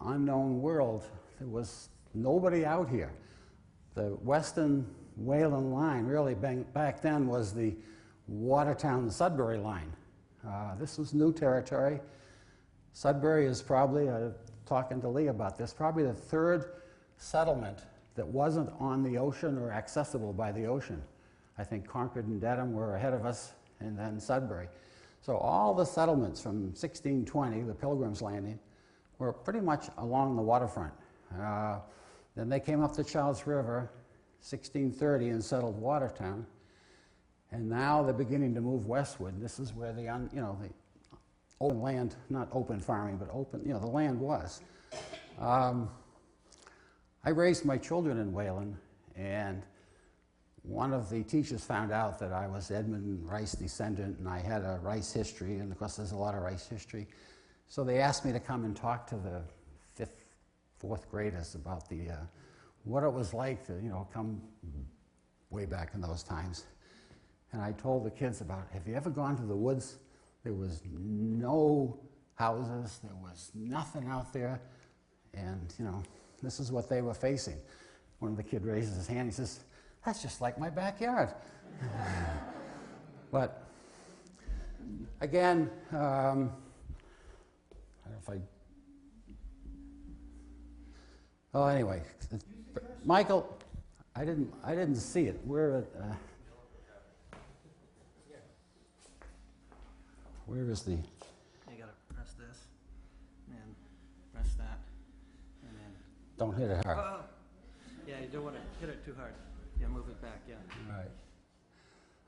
unknown world. There was nobody out here. The Western Wayland line really back then was the Watertown-Sudbury line. This was new territory. Sudbury is probably talking to Lee about this, probably the third settlement that wasn't on the ocean or accessible by the ocean. I think Concord and Dedham were ahead of us, and then Sudbury. So all the settlements from 1620, the Pilgrims Landing, were pretty much along the waterfront. Then they came up the Charles River, 1630, and settled Watertown. And now they're beginning to move westward. This is where the open land, not open farming, but open, the land was. I raised my children in Wayland, and one of the teachers found out that I was Edmund Rice descendant, and I had a Rice history, and of course there's a lot of Rice history. So they asked me to come and talk to the fourth graders about what it was like to, come way back in those times. And I told the kids about, have you ever gone to the woods? There was no houses, there was nothing out there, and, this is what they were facing. One of the kids raises his hand, he says, that's just like my backyard. But, again, I don't know if I... Oh, anyway, Michael, I didn't see it. Where is the... You gotta press this, and press that, and then... Don't hit it hard. Oh, yeah, you don't want to hit it too hard. Yeah, move it back, yeah.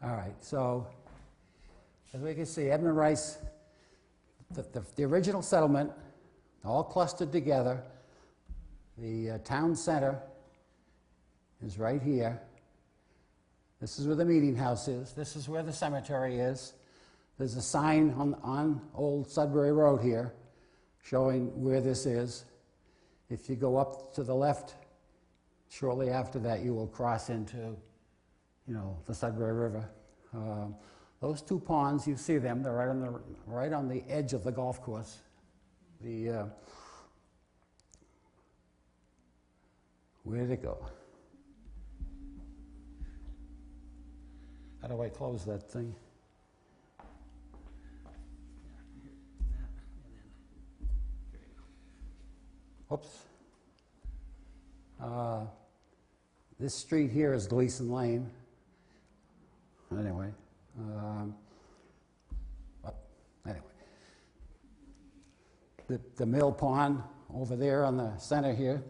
All right, so as we can see, Edmund Rice, the original settlement, all clustered together. The town center is right here. This is where the meeting house is. This is where the cemetery is. There's a sign on Old Sudbury Road here showing where this is. If you go up to the left, shortly after that, you will cross into, the Sudbury River. Those two ponds, you see them. They're right on the edge of the golf course. Where did it go? How do I close that thing? Oops. This street here is Gleason Lane. Anyway. The mill pond over there on the center here,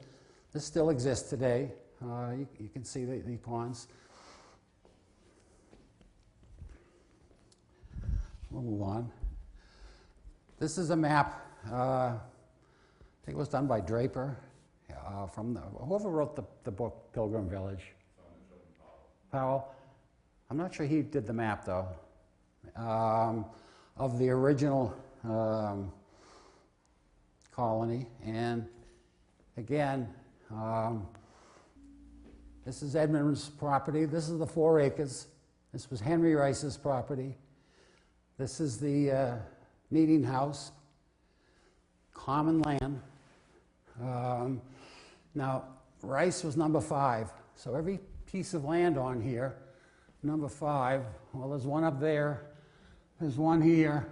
this still exists today. You can see the ponds. We'll move on. This is a map. I think it was done by Draper, from whoever wrote the book Pilgrim Village. Powell. I'm not sure he did the map though, of the original colony. And again, this is Edmund's property. This is the 4 acres. This was Henry Rice's property. This is the meeting house, common land. Now, Rice was number 5, so every piece of land on here, number 5, well, there's one up there, there's one here.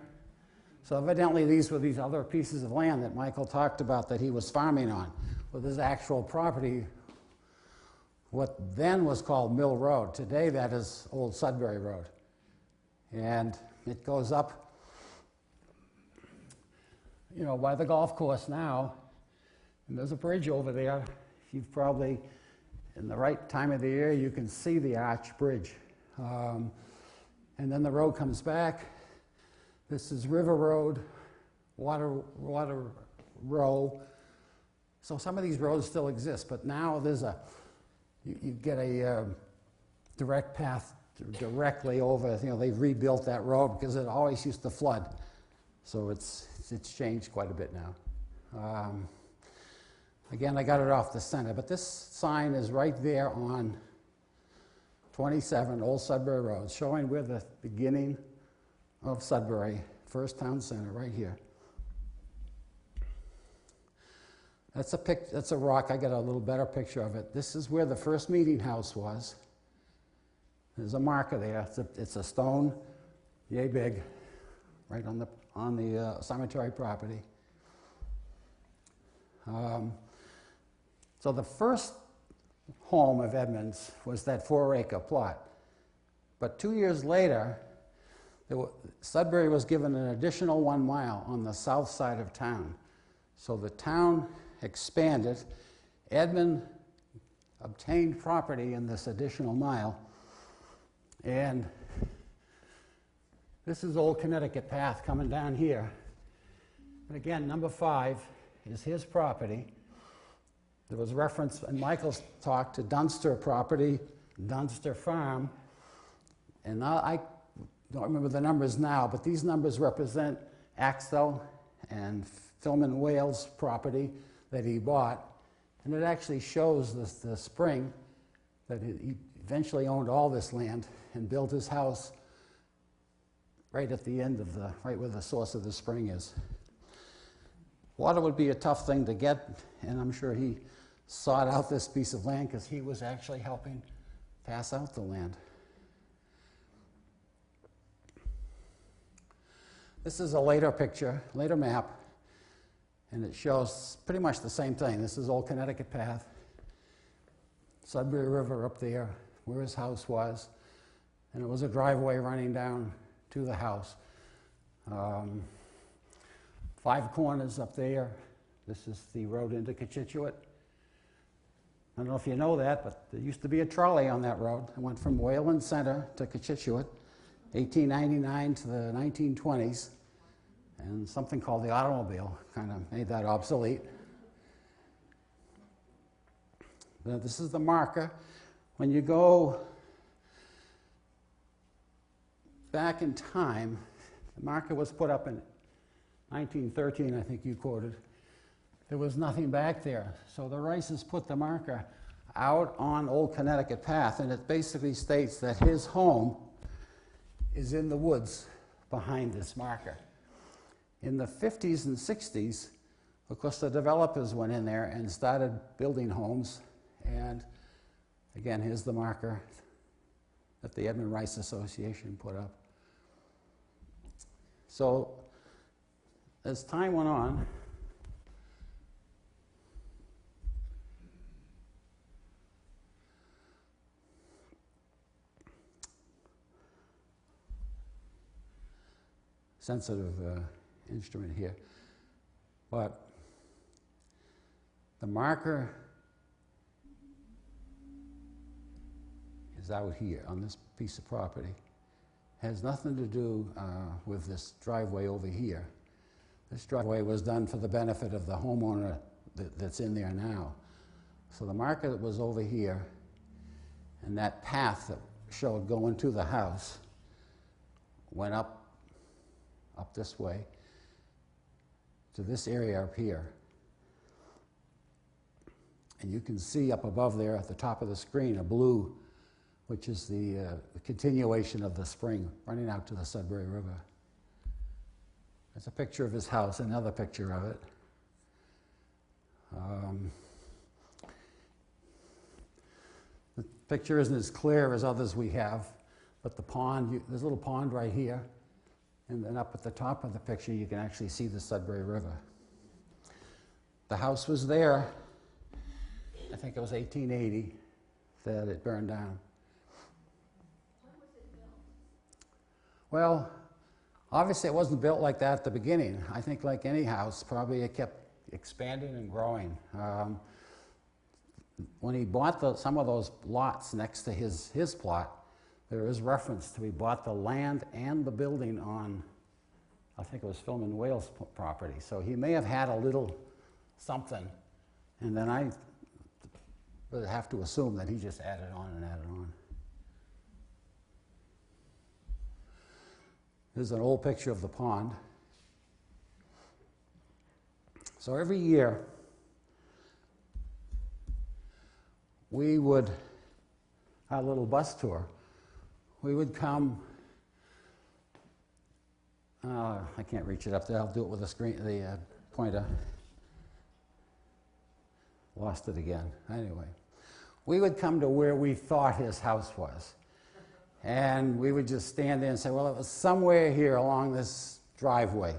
So evidently these were these other pieces of land that Michael talked about that he was farming on, with his actual property, what then was called Mill Road. Today that is Old Sudbury Road. And it goes up, by the golf course now, and there's a bridge over there. You've probably, in the right time of the year, you can see the arch bridge. And then the road comes back. This is River Road, Water Row. So some of these roads still exist, but now there's you get a direct path directly over. They've rebuilt that road because it always used to flood. So it's changed quite a bit now. Again, I got it off the center, but this sign is right there on 27 Old Sudbury Road, showing where the beginning of Sudbury, first town center, right here. That's a rock. I got a little better picture of it. This is where the first meeting house was. There's a marker there. It's a stone, yay big, right on the cemetery property. So the first home of Edmund's was that 4-acre plot. But 2 years later, Sudbury was given an additional 1 mile on the south side of town. So the town expanded. Edmund obtained property in this additional mile. And this is Old Connecticut Path coming down here. And again, number 5 is his property. There was reference in Michael's talk to Dunster property, Dunster Farm. And now I don't remember the numbers now, but these numbers represent Axtell and Philman Wales property that he bought. And it actually shows the spring that he eventually owned all this land and built his house right at the end of right where the source of the spring is. Water would be a tough thing to get, and I'm sure he sought out this piece of land because he was actually helping pass out the land. This is a later picture, later map, and it shows pretty much the same thing. This is Old Connecticut Path, Sudbury River up there, where his house was, and it was a driveway running down to the house. 5 corners up there. This is the road into Cochituate. I don't know if you know that, but there used to be a trolley on that road. It went from Wayland Center to Cochituate, 1899 to the 1920s, and something called the automobile kind of made that obsolete. But this is the marker. When you go back in time, the marker was put up in 1913, I think you quoted. There was nothing back there. So the Rices put the marker out on Old Connecticut Path, and it basically states that his home is in the woods behind this marker. In the 50s and 60s, of course, the developers went in there and started building homes. And again, here's the marker that the Edmund Rice Association put up. So as time went on, sensitive instrument here, but the marker is out here on this piece of property. Has nothing to do with this driveway over here. This driveway was done for the benefit of the homeowner that's in there now. So the marker that was over here, and that path that showed going to the house, went up this way to this area up here. And you can see up above there at the top of the screen a blue, which is the continuation of the spring running out to the Sudbury River. That's a picture of his house, another picture of it. The picture isn't as clear as others we have, but the pond, there's a little pond right here, and then up at the top of the picture you can actually see the Sudbury River. The house was there, I think it was 1880 that it burned down. When was it built? Well, obviously it wasn't built like that at the beginning. I think like any house, probably it kept expanding and growing. When he bought some of those lots next to his plot, there is reference to he bought the land and the building on, I think it was Philman Wales property. So he may have had a little something, and then I would have to assume that he just added on and added on. Here's an old picture of the pond. So every year, we would, our little bus tour, we would come, I can't reach it up there, I'll do it with the pointer. Lost it again. Anyway, we would come to where we thought his house was. And we would just stand there and say, well, it was somewhere here along this driveway.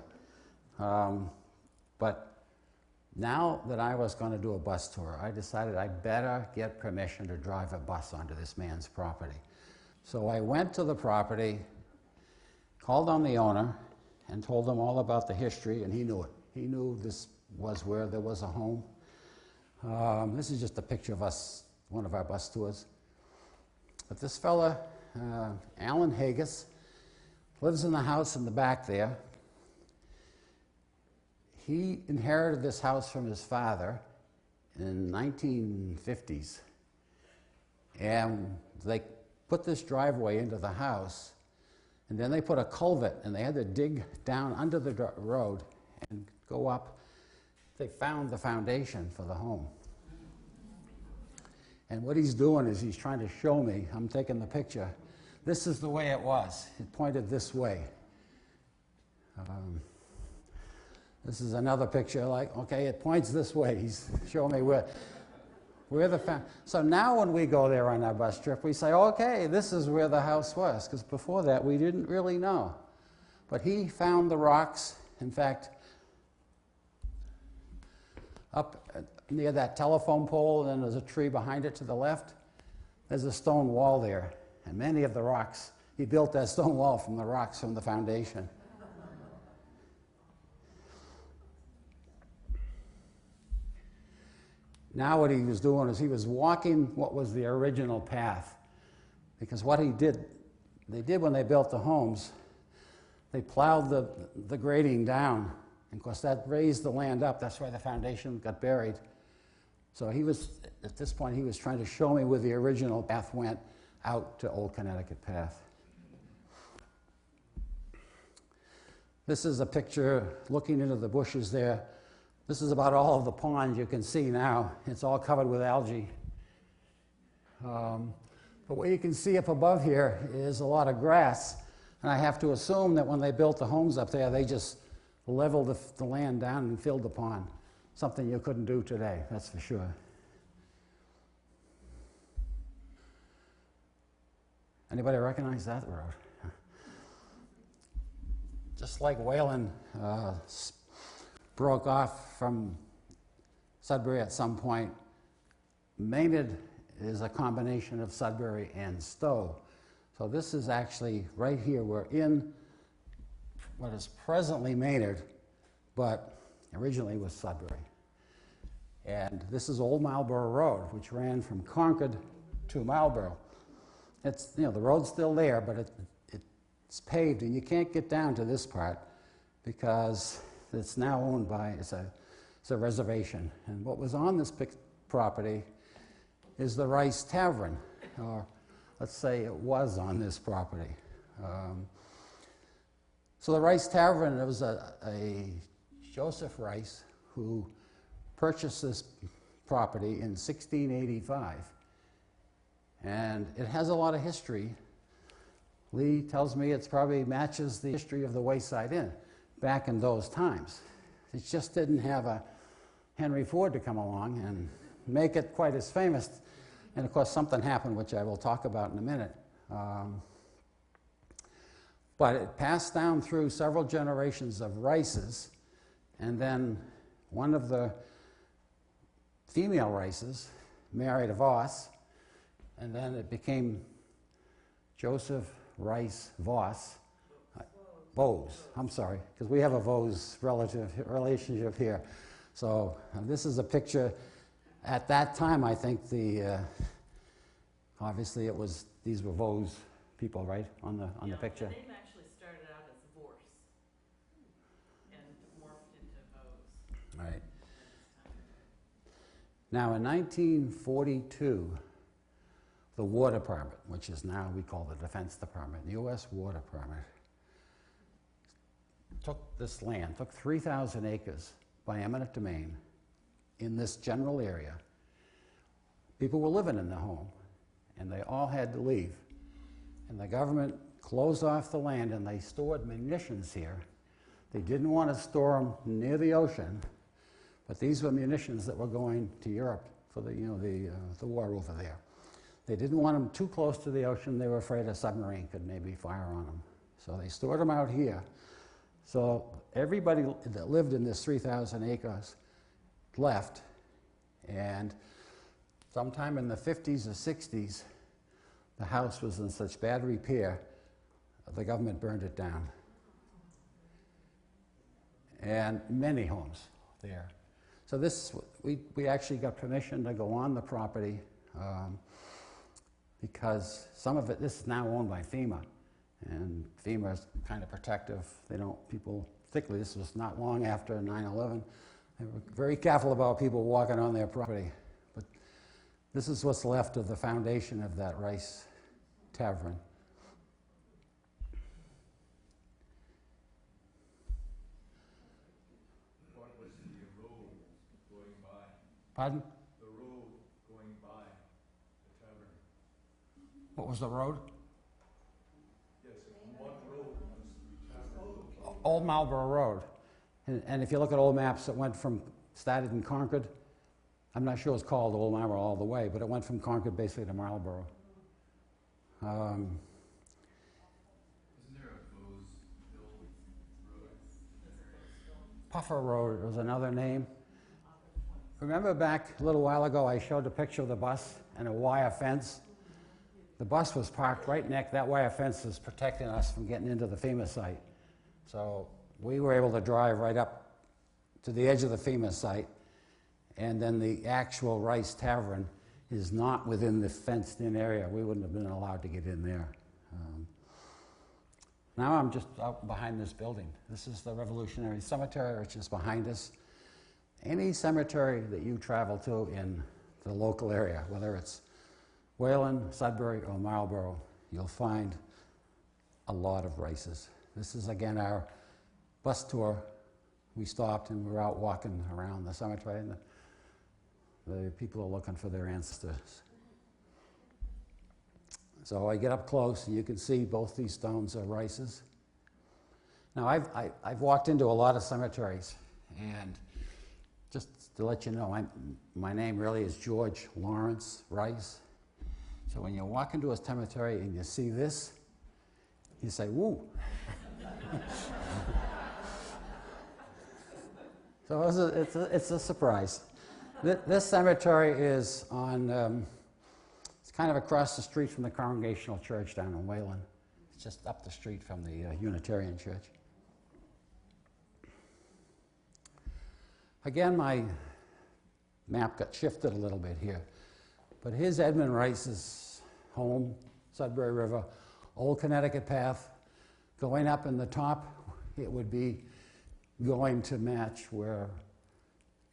But Now that I was going to do a bus tour, I decided I better get permission to drive a bus onto this man's property. So I went to the property, called on the owner, and told him all about the history, and he knew it. He knew this was where there was a home. This is just a picture of us, one of our bus tours. But this fella, Alan Haggis, lives in the house in the back there. He inherited this house from his father in 1950s, and they put this driveway into the house, and then they put a culvert, and they had to dig down under the road and go up. They found the foundation for the home. And what he's doing is he's trying to show me, I'm taking the picture, this is the way it was. It pointed this way. This is another picture, like, okay, it points this way. He's showing me where so now when we go there on our bus trip, we say, okay, this is where the house was, because before that we didn't really know. But he found the rocks. In fact, up near that telephone pole, and then there's a tree behind it to the left, there's a stone wall there. And many of the rocks, he built that stone wall from the rocks from the foundation. Now what he was doing is he was walking what was the original path. Because what they did when they built the homes, they plowed the grading down. And of course that raised the land up. That's why the foundation got buried. So he was, at this point, he was trying to show me where the original path went out to Old Connecticut Path. This is a picture looking into the bushes there. This is about all of the pond you can see now. It's all covered with algae. But what you can see up above here is a lot of grass. And I have to assume that when they built the homes up there, they just leveled the land down and filled the pond. Something you couldn't do today, that's for sure. Anybody recognize that road? Just like Wayland broke off from Sudbury at some point, Maynard is a combination of Sudbury and Stowe. So this is actually right here. We're in what is presently Maynard, but originally was Sudbury. And this is Old Marlborough Road, which ran from Concord to Marlborough. It's, the road's still there, but it's paved, and you can't get down to this part because it's now owned by, it's a reservation. And what was on this property is the Rice Tavern, or let's say it was on this property. So the Rice Tavern, it was a Joseph Rice who purchased this property in 1685. And it has a lot of history. Lee tells me it probably matches the history of the Wayside Inn back in those times. It just didn't have a Henry Ford to come along and make it quite as famous. And of course something happened, which I will talk about in a minute. But it passed down through several generations of Rices, and then one of the female Rices married a Voss, and then it became Joseph Rice Voss. Bose, I'm sorry, because we have a Vose relationship here. So this is a picture. At that time, I think obviously these were Vose people, right, on the picture. The name actually started out as Vorse and morphed into Vose. Right. Now, in 1942, the War Department, which is now we call the Defense Department, the U.S. War Department, took this land, took 3,000 acres by eminent domain in this general area. People were living in the home, and they all had to leave. And the government closed off the land, and they stored munitions here. They didn't want to store them near the ocean, but these were munitions that were going to Europe for the war over there. They didn't want them too close to the ocean. They were afraid a submarine could maybe fire on them. So they stored them out here. So everybody that lived in this 3,000 acres left, and sometime in the 50s or 60s, the house was in such bad repair, the government burned it down. And many homes there. So this, we actually got permission to go on the property because some of it, this is now owned by FEMA. And FEMA is kind of protective. They don't, people, particularly this was not long after 9/11, they were very careful about people walking on their property. But this is what's left of the foundation of that Rice Tavern. What was the road going by? Pardon? The road going by the tavern. What was the road? Yes, what road was the tavern located? Old Marlborough Road. And if you look at old maps, it went from, started in Concord. I'm not sure it's called Old Marlborough all the way, but it went from Concord basically to Marlborough. Isn't there a Bowesville road? Puffer Road was another name. Remember back a little while ago, I showed a picture of the bus and a wire fence? The bus was parked right next, that wire fence is protecting us from getting into the FEMA site. So we were able to drive right up to the edge of the FEMA site, and then the actual Rice Tavern is not within the fenced-in area. We wouldn't have been allowed to get in there. Now I'm just out behind this building. This is the Revolutionary Cemetery, which is behind us. Any cemetery that you travel to in the local area, whether it's Wayland, Sudbury, or Marlborough, you'll find a lot of Rices. This is, again, our bus tour. We stopped and we were out walking around the cemetery, and the people are looking for their ancestors. So I get up close, and you can see both these stones are Rices. Now, I've walked into a lot of cemeteries, and just to let you know, my name really is George Lawrence Rice. So when you walk into a cemetery and you see this, you say, woo. So it's a surprise. This cemetery is on, it's kind of across the street from the Congregational Church down in Wayland. It's just up the street from the Unitarian Church. Again, my map got shifted a little bit here. But here's Edmund Rice's home, Sudbury River, Old Connecticut Path. Going up in the top, it would be going to match where,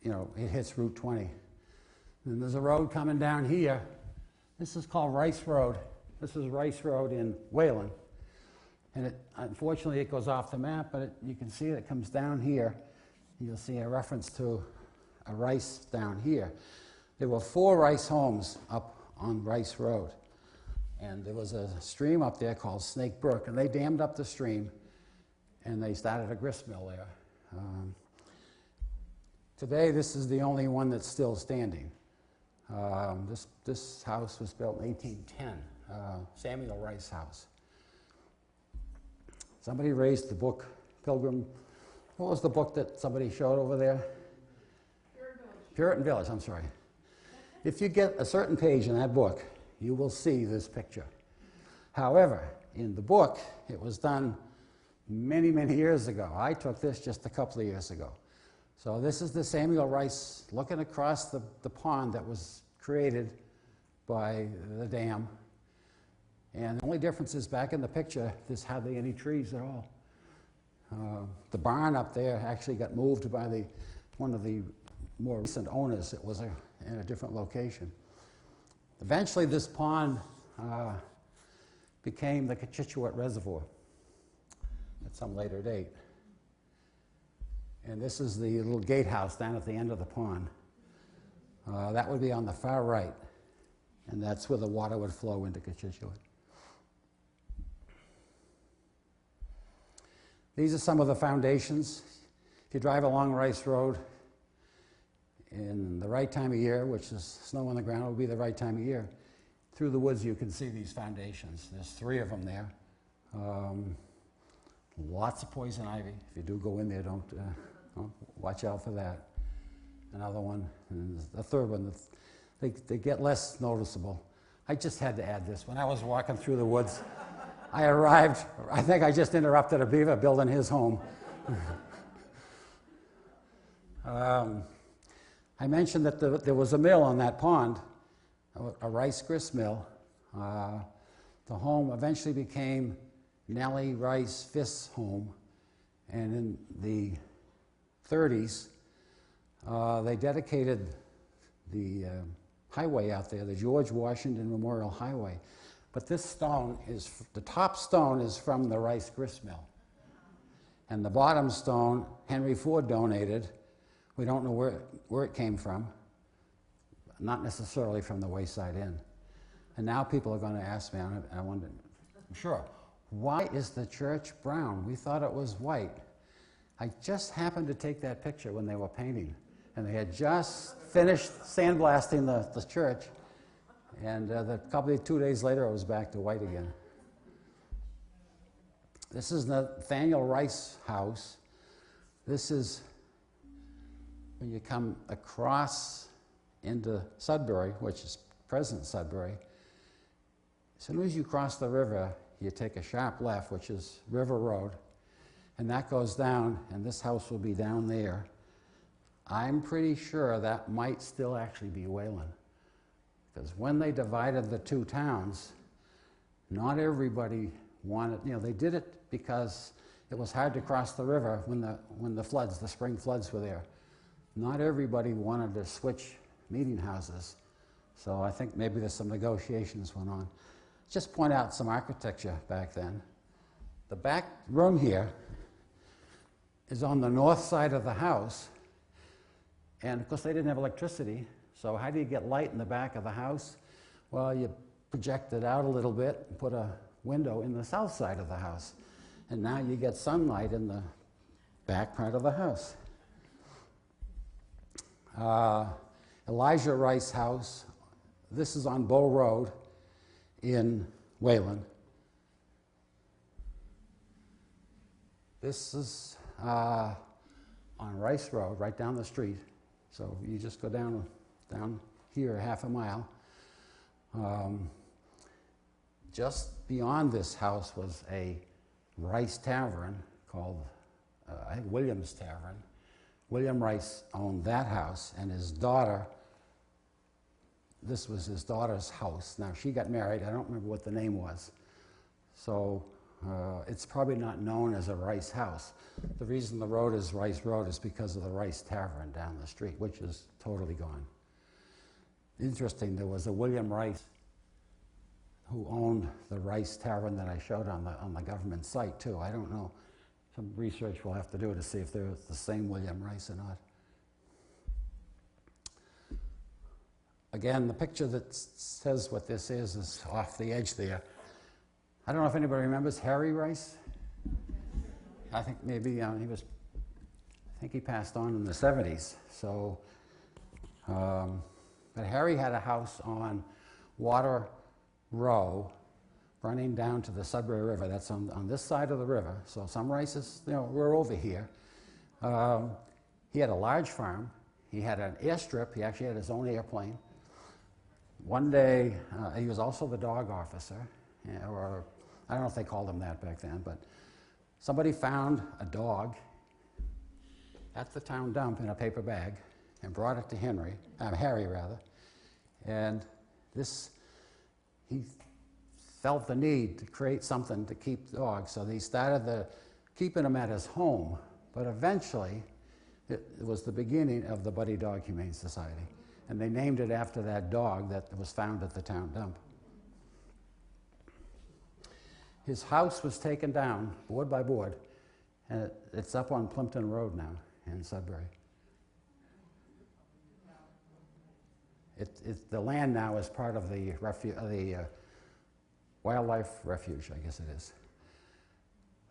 you know, it hits Route 20. And there's a road coming down here. This is called Rice Road. This is Rice Road in Wayland. And unfortunately, it goes off the map, but you can see it comes down here. You'll see a reference to a Rice down here. There were 4 Rice homes up on Rice Road. And there was a stream up there called Snake Brook, and they dammed up the stream, and they started a grist mill there. Today, this is the only one that's still standing. This house was built in 1810, Samuel Rice House. Somebody raised the book, Pilgrim. What was the book that somebody showed over there? Puritan Village, I'm sorry. If you get a certain page in that book, you will see this picture. However, in the book, it was done many, many years ago. I took this just a couple of years ago. So this is the Samuel Rice looking across the pond that was created by the dam. And the only difference is back in the picture, there's hardly any trees at all. The barn up there actually got moved by one of the more recent owners. It was in a different location. Eventually, this pond became the Cochituate Reservoir at some later date. And this is the little gatehouse down at the end of the pond. That would be on the far right, and that's where the water would flow into Cochituate. These are some of the foundations. If you drive along Rice Road in the right time of year, which is snow on the ground, it would be the right time of year. Through the woods, you can see these foundations. There's 3 of them there. Lots of poison ivy. If you do go in there, don't watch out for that. another one, and the third one. They get less noticeable. I just had to add this. When I was walking through the woods, I arrived, I think I just interrupted a beaver building his home. I mentioned that there was a mill on that pond, a rice grist mill. The home eventually became Nellie Rice Fisk's home, and in the 30s, they dedicated the highway out there, the George Washington Memorial Highway. But this stone is, the top stone is from the rice grist mill. And the bottom stone, Henry Ford donated. We don't know where it came from, not necessarily from the Wayside Inn. And now people are going to ask me, I wonder, I'm sure, why is the church brown? We thought it was white. I just happened to take that picture when they were painting, and they had just finished sandblasting the church, and probably 2 days later it was back to white again. This is Nathaniel Rice House. This is when you come across into Sudbury, which is present Sudbury. As soon as you cross the river, you take a sharp left, which is River Road, and that goes down, and this house will be down there. I'm pretty sure that might still actually be Wayland, because when they divided the two towns, not everybody wanted, they did it because it was hard to cross the river when the floods, the spring floods were there. Not everybody wanted to switch meeting houses, so I think maybe there's some negotiations went on. Just point out some architecture back then. The back room here is on the north side of the house, and of course they didn't have electricity, so how do you get light in the back of the house? Well, you project it out a little bit and put a window in the south side of the house, and now you get sunlight in the back part of the house. Elijah Rice House, this is on Bow Road in Wayland. This is on Rice Road, right down the street. So you just go down here half a mile. Just beyond this house was a Rice Tavern called, I think, Williams Tavern. William Rice owned that house, and his daughter, this was his daughter's house. Now, she got married. I don't remember what the name was. So it's probably not known as a Rice house. The reason the road is Rice Road is because of the Rice Tavern down the street, which is totally gone. Interesting, there was a William Rice who owned the Rice Tavern that I showed on the government site, too. I don't know. Some research we'll have to do to see if they're the same William Rice or not. Again, the picture that says what this is off the edge there. I don't know if anybody remembers Harry Rice. I think maybe I think he passed on in the 70s. So, but Harry had a house on Water Row running down to the Sudbury River. That's on this side of the river. So some Rices, we're over here. He had a large farm. He had an airstrip. He actually had his own airplane. One day, he was also the dog officer, or I don't know if they called him that back then, but somebody found a dog at the town dump in a paper bag and brought it to Harry rather, and he felt the need to create something to keep dogs, so he started keeping them at his home, but eventually it was the beginning of the Buddy Dog Humane Society, and they named it after that dog that was found at the town dump. His house was taken down, board by board, and it's up on Plimpton Road now in Sudbury. The land now is part of the wildlife refuge, I guess it is.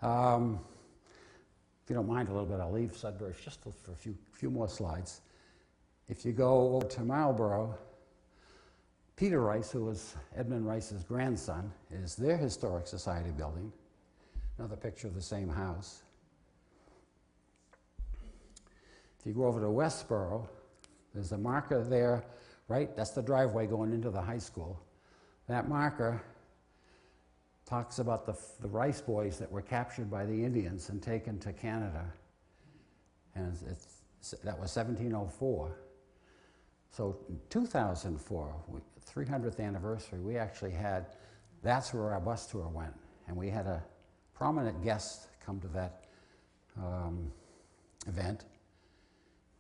If you don't mind a little bit, I'll leave Sudbury just for a few more slides. If you go over to Marlborough, Peter Rice, who was Edmund Rice's grandson, is their Historic Society building. Another picture of the same house. If you go over to Westboro, There's a marker there, right? That's the driveway going into the high school. That marker talks about the Rice boys that were captured by the Indians and taken to Canada. And that was 1704. So in 2004, 300th anniversary, we actually had, that's where our bus tour went. And we had a prominent guest come to that event.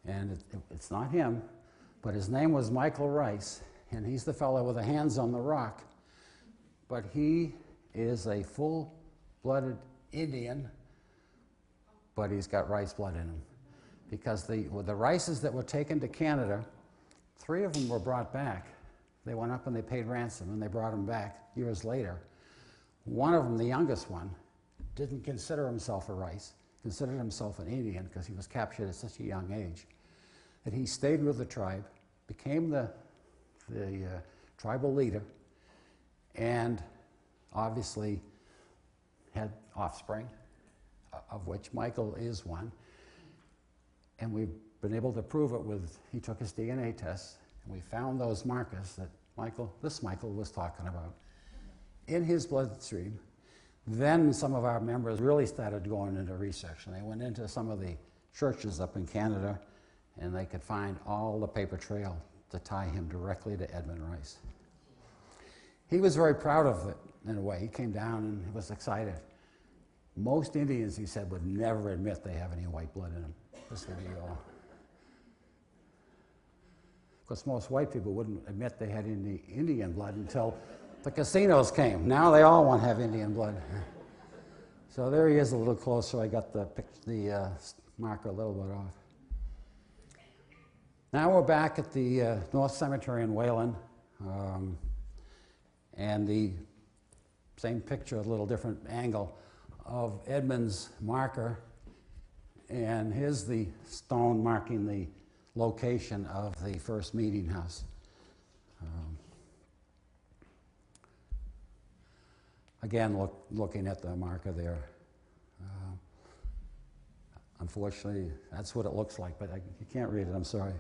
And it's not him, but his name was Michael Rice, and he's the fellow with the hands on the rock. But he is a full-blooded Indian, but he's got Rice blood in him. Because the Rices that were taken to Canada, 3 of them were brought back. They went up and they paid ransom, and they brought them back years later. One of them, the youngest one, didn't consider himself a Rice, considered himself an Indian because he was captured at such a young age. That he stayed with the tribe, became the tribal leader, and obviously had offspring, of which Michael is one. And we've been able to prove it with, he took his DNA test, and we found those markers that this Michael was talking about in his bloodstream. Then some of our members really started going into research, and they went into some of the churches up in Canada, and they could find all the paper trail to tie him directly to Edmund Rice. He was very proud of it, in a way. He came down and he was excited. Most Indians, he said, would never admit they have any white blood in them. This would be all. Of course, most white people wouldn't admit they had any Indian blood until the casinos came. Now they all want to have Indian blood. So there he is a little closer. I got the marker a little bit off. Now we're back at the North Cemetery in Wayland, and the same picture, a little different angle, of Edmund's marker, and here's the stone marking the location of the first meeting house. Again, looking at the marker there. Unfortunately, that's what it looks like, but you can't read it, I'm sorry.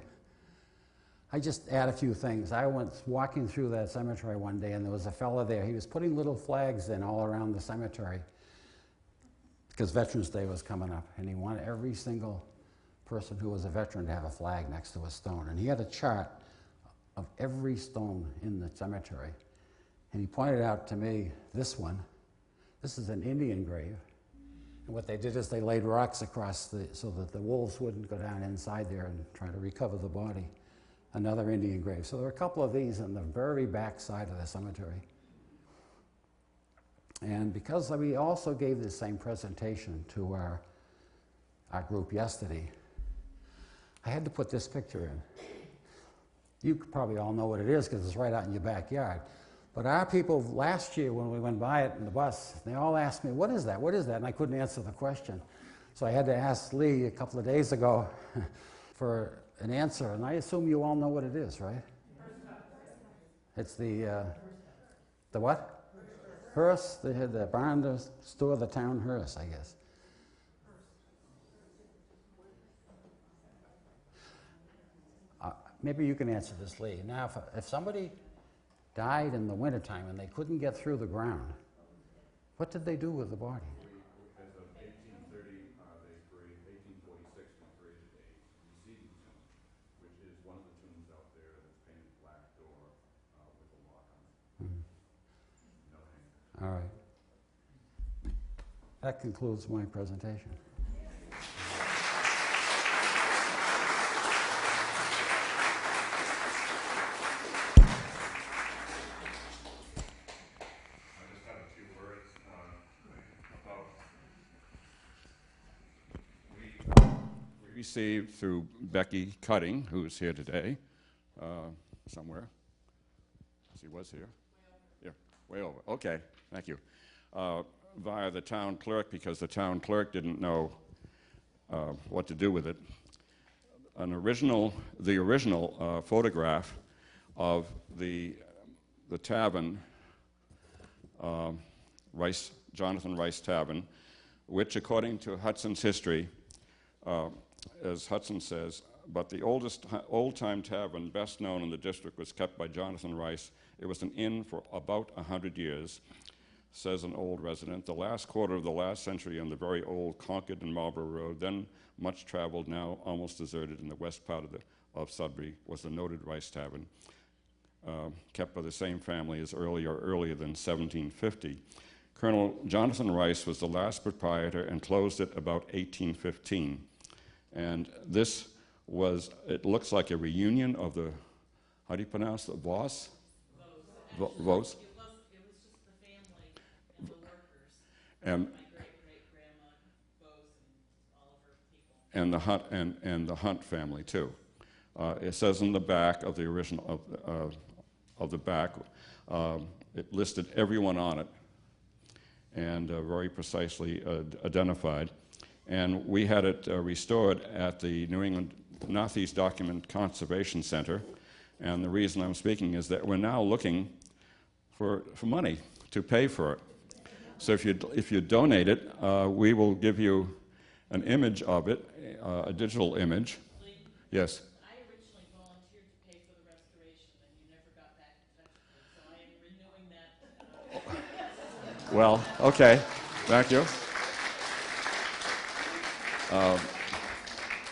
I just add a few things. I went walking through that cemetery one day, and there was a fella there. He was putting little flags in all around the cemetery because Veterans Day was coming up, and he wanted every single person who was a veteran to have a flag next to a stone. And he had a chart of every stone in the cemetery. And he pointed out to me this one. This is an Indian grave. And what they did is they laid rocks across so that the wolves wouldn't go down inside there and try to recover the body. Another Indian grave. So there are a couple of these on the very back side of the cemetery. And because we also gave the same presentation to our group yesterday, I had to put this picture in. You probably all know what it is because it's right out in your backyard. But our people last year when we went by it in the bus, they all asked me, what is that? What is that? And I couldn't answer the question. So I had to ask Lee a couple of days ago for an answer, and I assume you all know what it is, right? It's the what? Hearse. They had the barn to store the town hearse, I guess. Maybe you can answer this, Lee. Now, if somebody died in the wintertime and they couldn't get through the ground, what did they do with the body? As of 1830, they created, 1846, we created a receiving tomb, which is one of the tombs out there that's painted black door with a lock on it. No hanger. All right. That concludes my presentation. Received through Becky Cutting, who's here today, somewhere. She was here. Yeah, way over. Okay, thank you. Via the town clerk, because the town clerk didn't know what to do with it. The original photograph of the tavern, Jonathan Rice Tavern, which, according to Hudson's history, as Hudson says, but the old-time tavern, best known in the district, was kept by Jonathan Rice. It was an inn for about 100 years, says an old resident. The last quarter of the last century on the very old Concord and Marlborough Road, then much traveled, now almost deserted in the west part of Sudbury, was the noted Rice Tavern, kept by the same family as earlier than 1750. Colonel Jonathan Rice was the last proprietor and closed it about 1815. And this was, it looks like a reunion of the, how do you pronounce it, Voss? Vos? It was just the family and the workers. And My great-great-grandma, Bose, and all of her people. and the Hunt family too. It says in the back of the original of the back, it listed everyone on it, and very precisely identified. And we had it restored at the New England Northeast Document Conservation Center. And the reason I'm speaking is that we're now looking for money to pay for it. So if you donate it, we will give you an image of it, a digital image. Lee, Yes. I originally volunteered to pay for the restoration, and you never got back in touch with me, so I am renewing that. Well, okay. Thank you.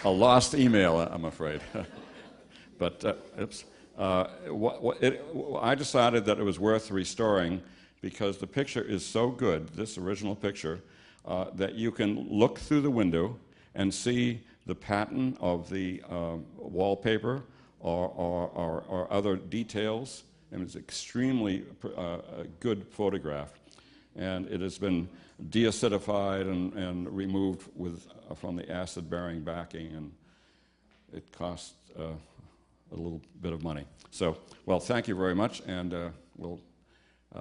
A lost email, I'm afraid. But I decided that it was worth restoring because the picture is so good, this original picture, that you can look through the window and see the pattern of the wallpaper or other details. And it's extremely good photograph. And it has been deacidified and removed from the acid-bearing backing, and it costs a little bit of money. So, well, thank you very much, and I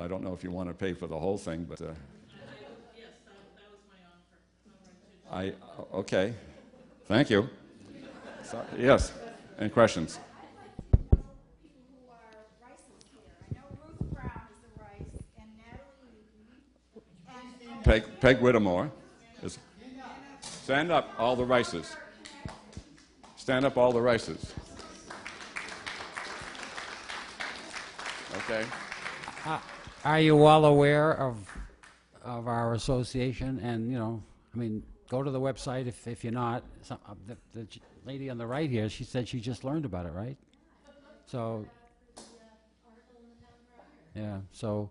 don't know if you want to pay for the whole thing, but Yes, that was my offer. okay, thank you. So, yes, any questions? People who are Rices here. I know Ruth Brown is the Rice, and Natalie Eaton, and Peg Whittemore. Stand up, all the Rices. Stand up, all the Rices. Okay. Are you all aware of our association? And, you know, I mean, go to the website if you're not. The lady on the right here, she said she just learned about it, right? So, yeah, so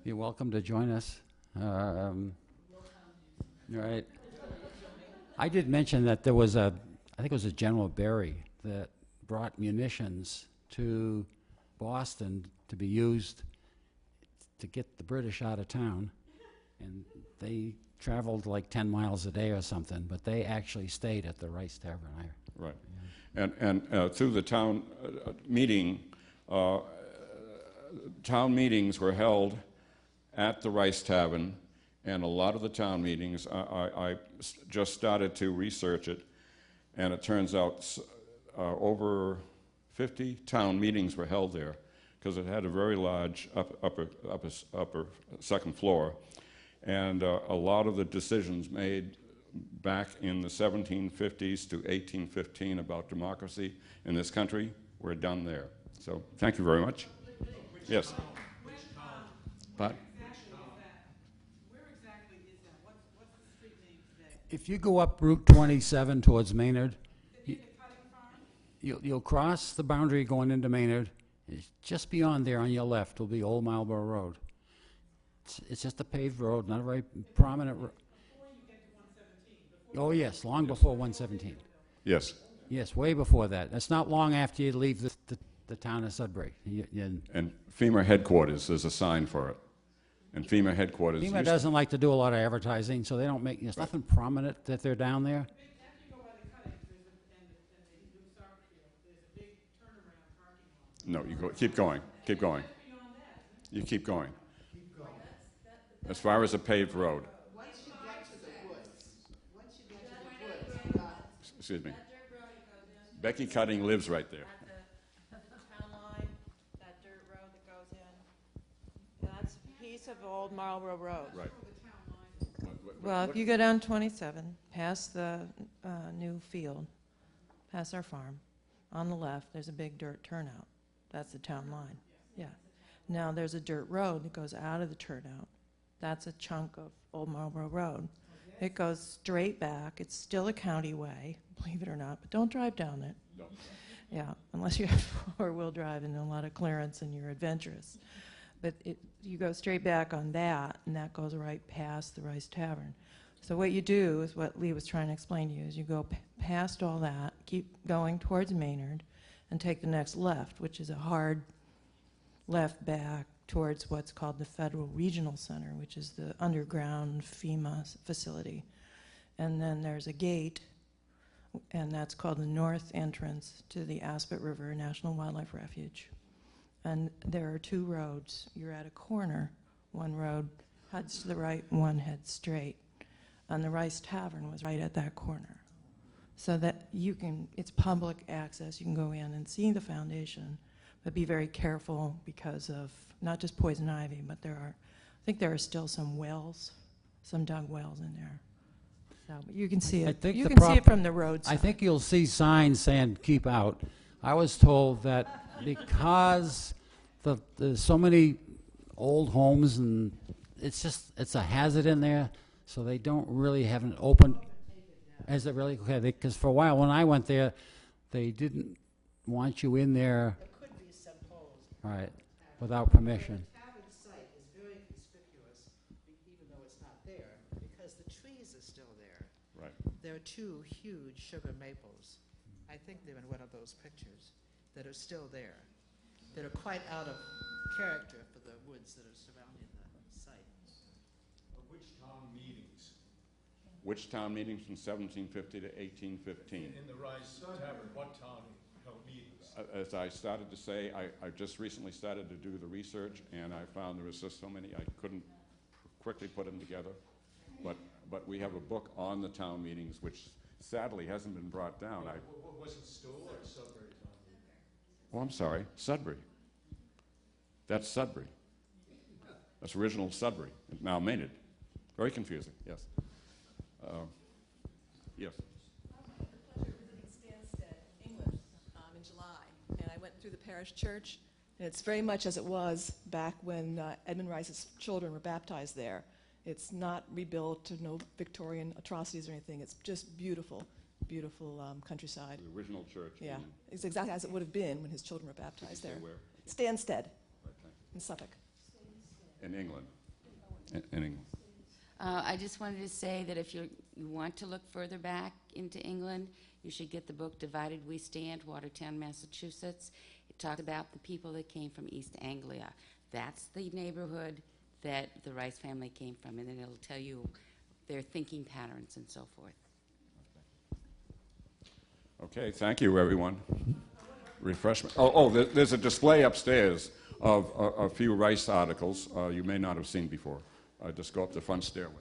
you're welcome to join us. Right. I did mention that there was I think it was a General Berry that brought munitions to Boston to be used to get the British out of town, and they traveled like 10 miles a day or something, but they actually stayed at the Rice Tavern. Right. And through the town meeting, town meetings were held at the Rice Tavern, and a lot of the town meetings, I just started to research it, and it turns out over 50 town meetings were held there, because it had a very large upper second floor, and a lot of the decisions made back in the 1750s to 1815 about democracy in this country were done there. So thank you very much. Yes. But Where exactly is that? What's the street name today? If you go up Route 27 towards Maynard, The cutting farm? you'll cross the boundary going into Maynard. It's just beyond there on your left will be Old Marlborough Road. It's just a paved road, not a very prominent road. Before you get to 117. Oh, yes, long before 117. yes. Yes, way before that. It's not long after you leave the town of Sudbury. And FEMA headquarters, there's a sign for it. And FEMA headquarters. FEMA doesn't like to do a lot of advertising, so they don't make, there's nothing prominent that they're down there. After you go by the cuttings, and the new soccer field, there's a big turnaround parking lot. No, you go. Keep going. Keep going. Beyond that, You keep going. As far as a paved road. Once you get to the woods, Excuse me. that dirt road that goes in. Becky Cutting lives right there. At the town line, that dirt road that goes in, that's a piece of Old Marlborough Road. Right. Well, if you go down 27, past the new field, past our farm. On the left, there's a big dirt turnout. That's the town line. Yeah. Now there's a dirt road that goes out of the turnout. That's a chunk of Old Marlboro Road. It goes straight back. It's still a county way, believe it or not, but don't drive down it. No. Yeah, unless you have four-wheel drive and a lot of clearance and you're adventurous. But you go straight back on that, and that goes right past the Rice Tavern. So what you do is what Lee was trying to explain to you, is you go past all that, keep going towards Maynard, and take the next left, which is a hard left back towards what's called the Federal Regional Center, which is the underground FEMA facility. And then there's a gate, and that's called the north entrance to the Aspet River National Wildlife Refuge. And there are two roads. You're at a corner. One road heads to the right, one heads straight. And the Rice Tavern was right at that corner. So that you can, it's public access. You can go in and see the foundation, but be very careful because of not just poison ivy, but I think there are still some wells, some dug wells in there. So, but you can see it. You can see it from the roadside. I think you'll see signs saying keep out. I was told that because there's so many old homes and it's a hazard in there, so they don't really have an open. Is it really? Okay, because for a while when I went there, they didn't want you in there. It could be supposed. Right, without permission. The tavern site is very conspicuous, even though it's not there, because the trees are still there. Right. There are two huge sugar maples. I think they're in one of those pictures that are still there, that are quite out of character for the woods that are surrounding the site. Which town meetings? Which town meetings from 1750 to 1815? In the Rice Tavern, what town held meetings? As I started to say, I just recently started to do the research, and I found there was just so many I couldn't quickly put them together. But we have a book on the town meetings, which sadly hasn't been brought down. Was it Stowe or Sudbury town meeting? Oh, I'm sorry, Sudbury. That's Sudbury. That's original Sudbury, now Maynard. Very confusing, yes. Yes. I had the pleasure of visiting Stansted, England, in July, and I went through the parish church, and it's very much as it was back when Edmund Rice's children were baptized there. It's not rebuilt, no Victorian atrocities or anything. It's just beautiful, beautiful countryside. The original church. Yeah, it's exactly as it would have been when his children were baptized there. Where? Stansted, Okay. in Suffolk. In England. In England. I just wanted to say that if you want to look further back into England, you should get the book Divided We Stand, Watertown, Massachusetts. It talks about the people that came from East Anglia. That's the neighborhood that the Rice family came from, and then it'll tell you their thinking patterns and so forth. Okay, thank you, everyone. Refreshment. There's a display upstairs of a few Rice articles you may not have seen before. Just go up the front stairway.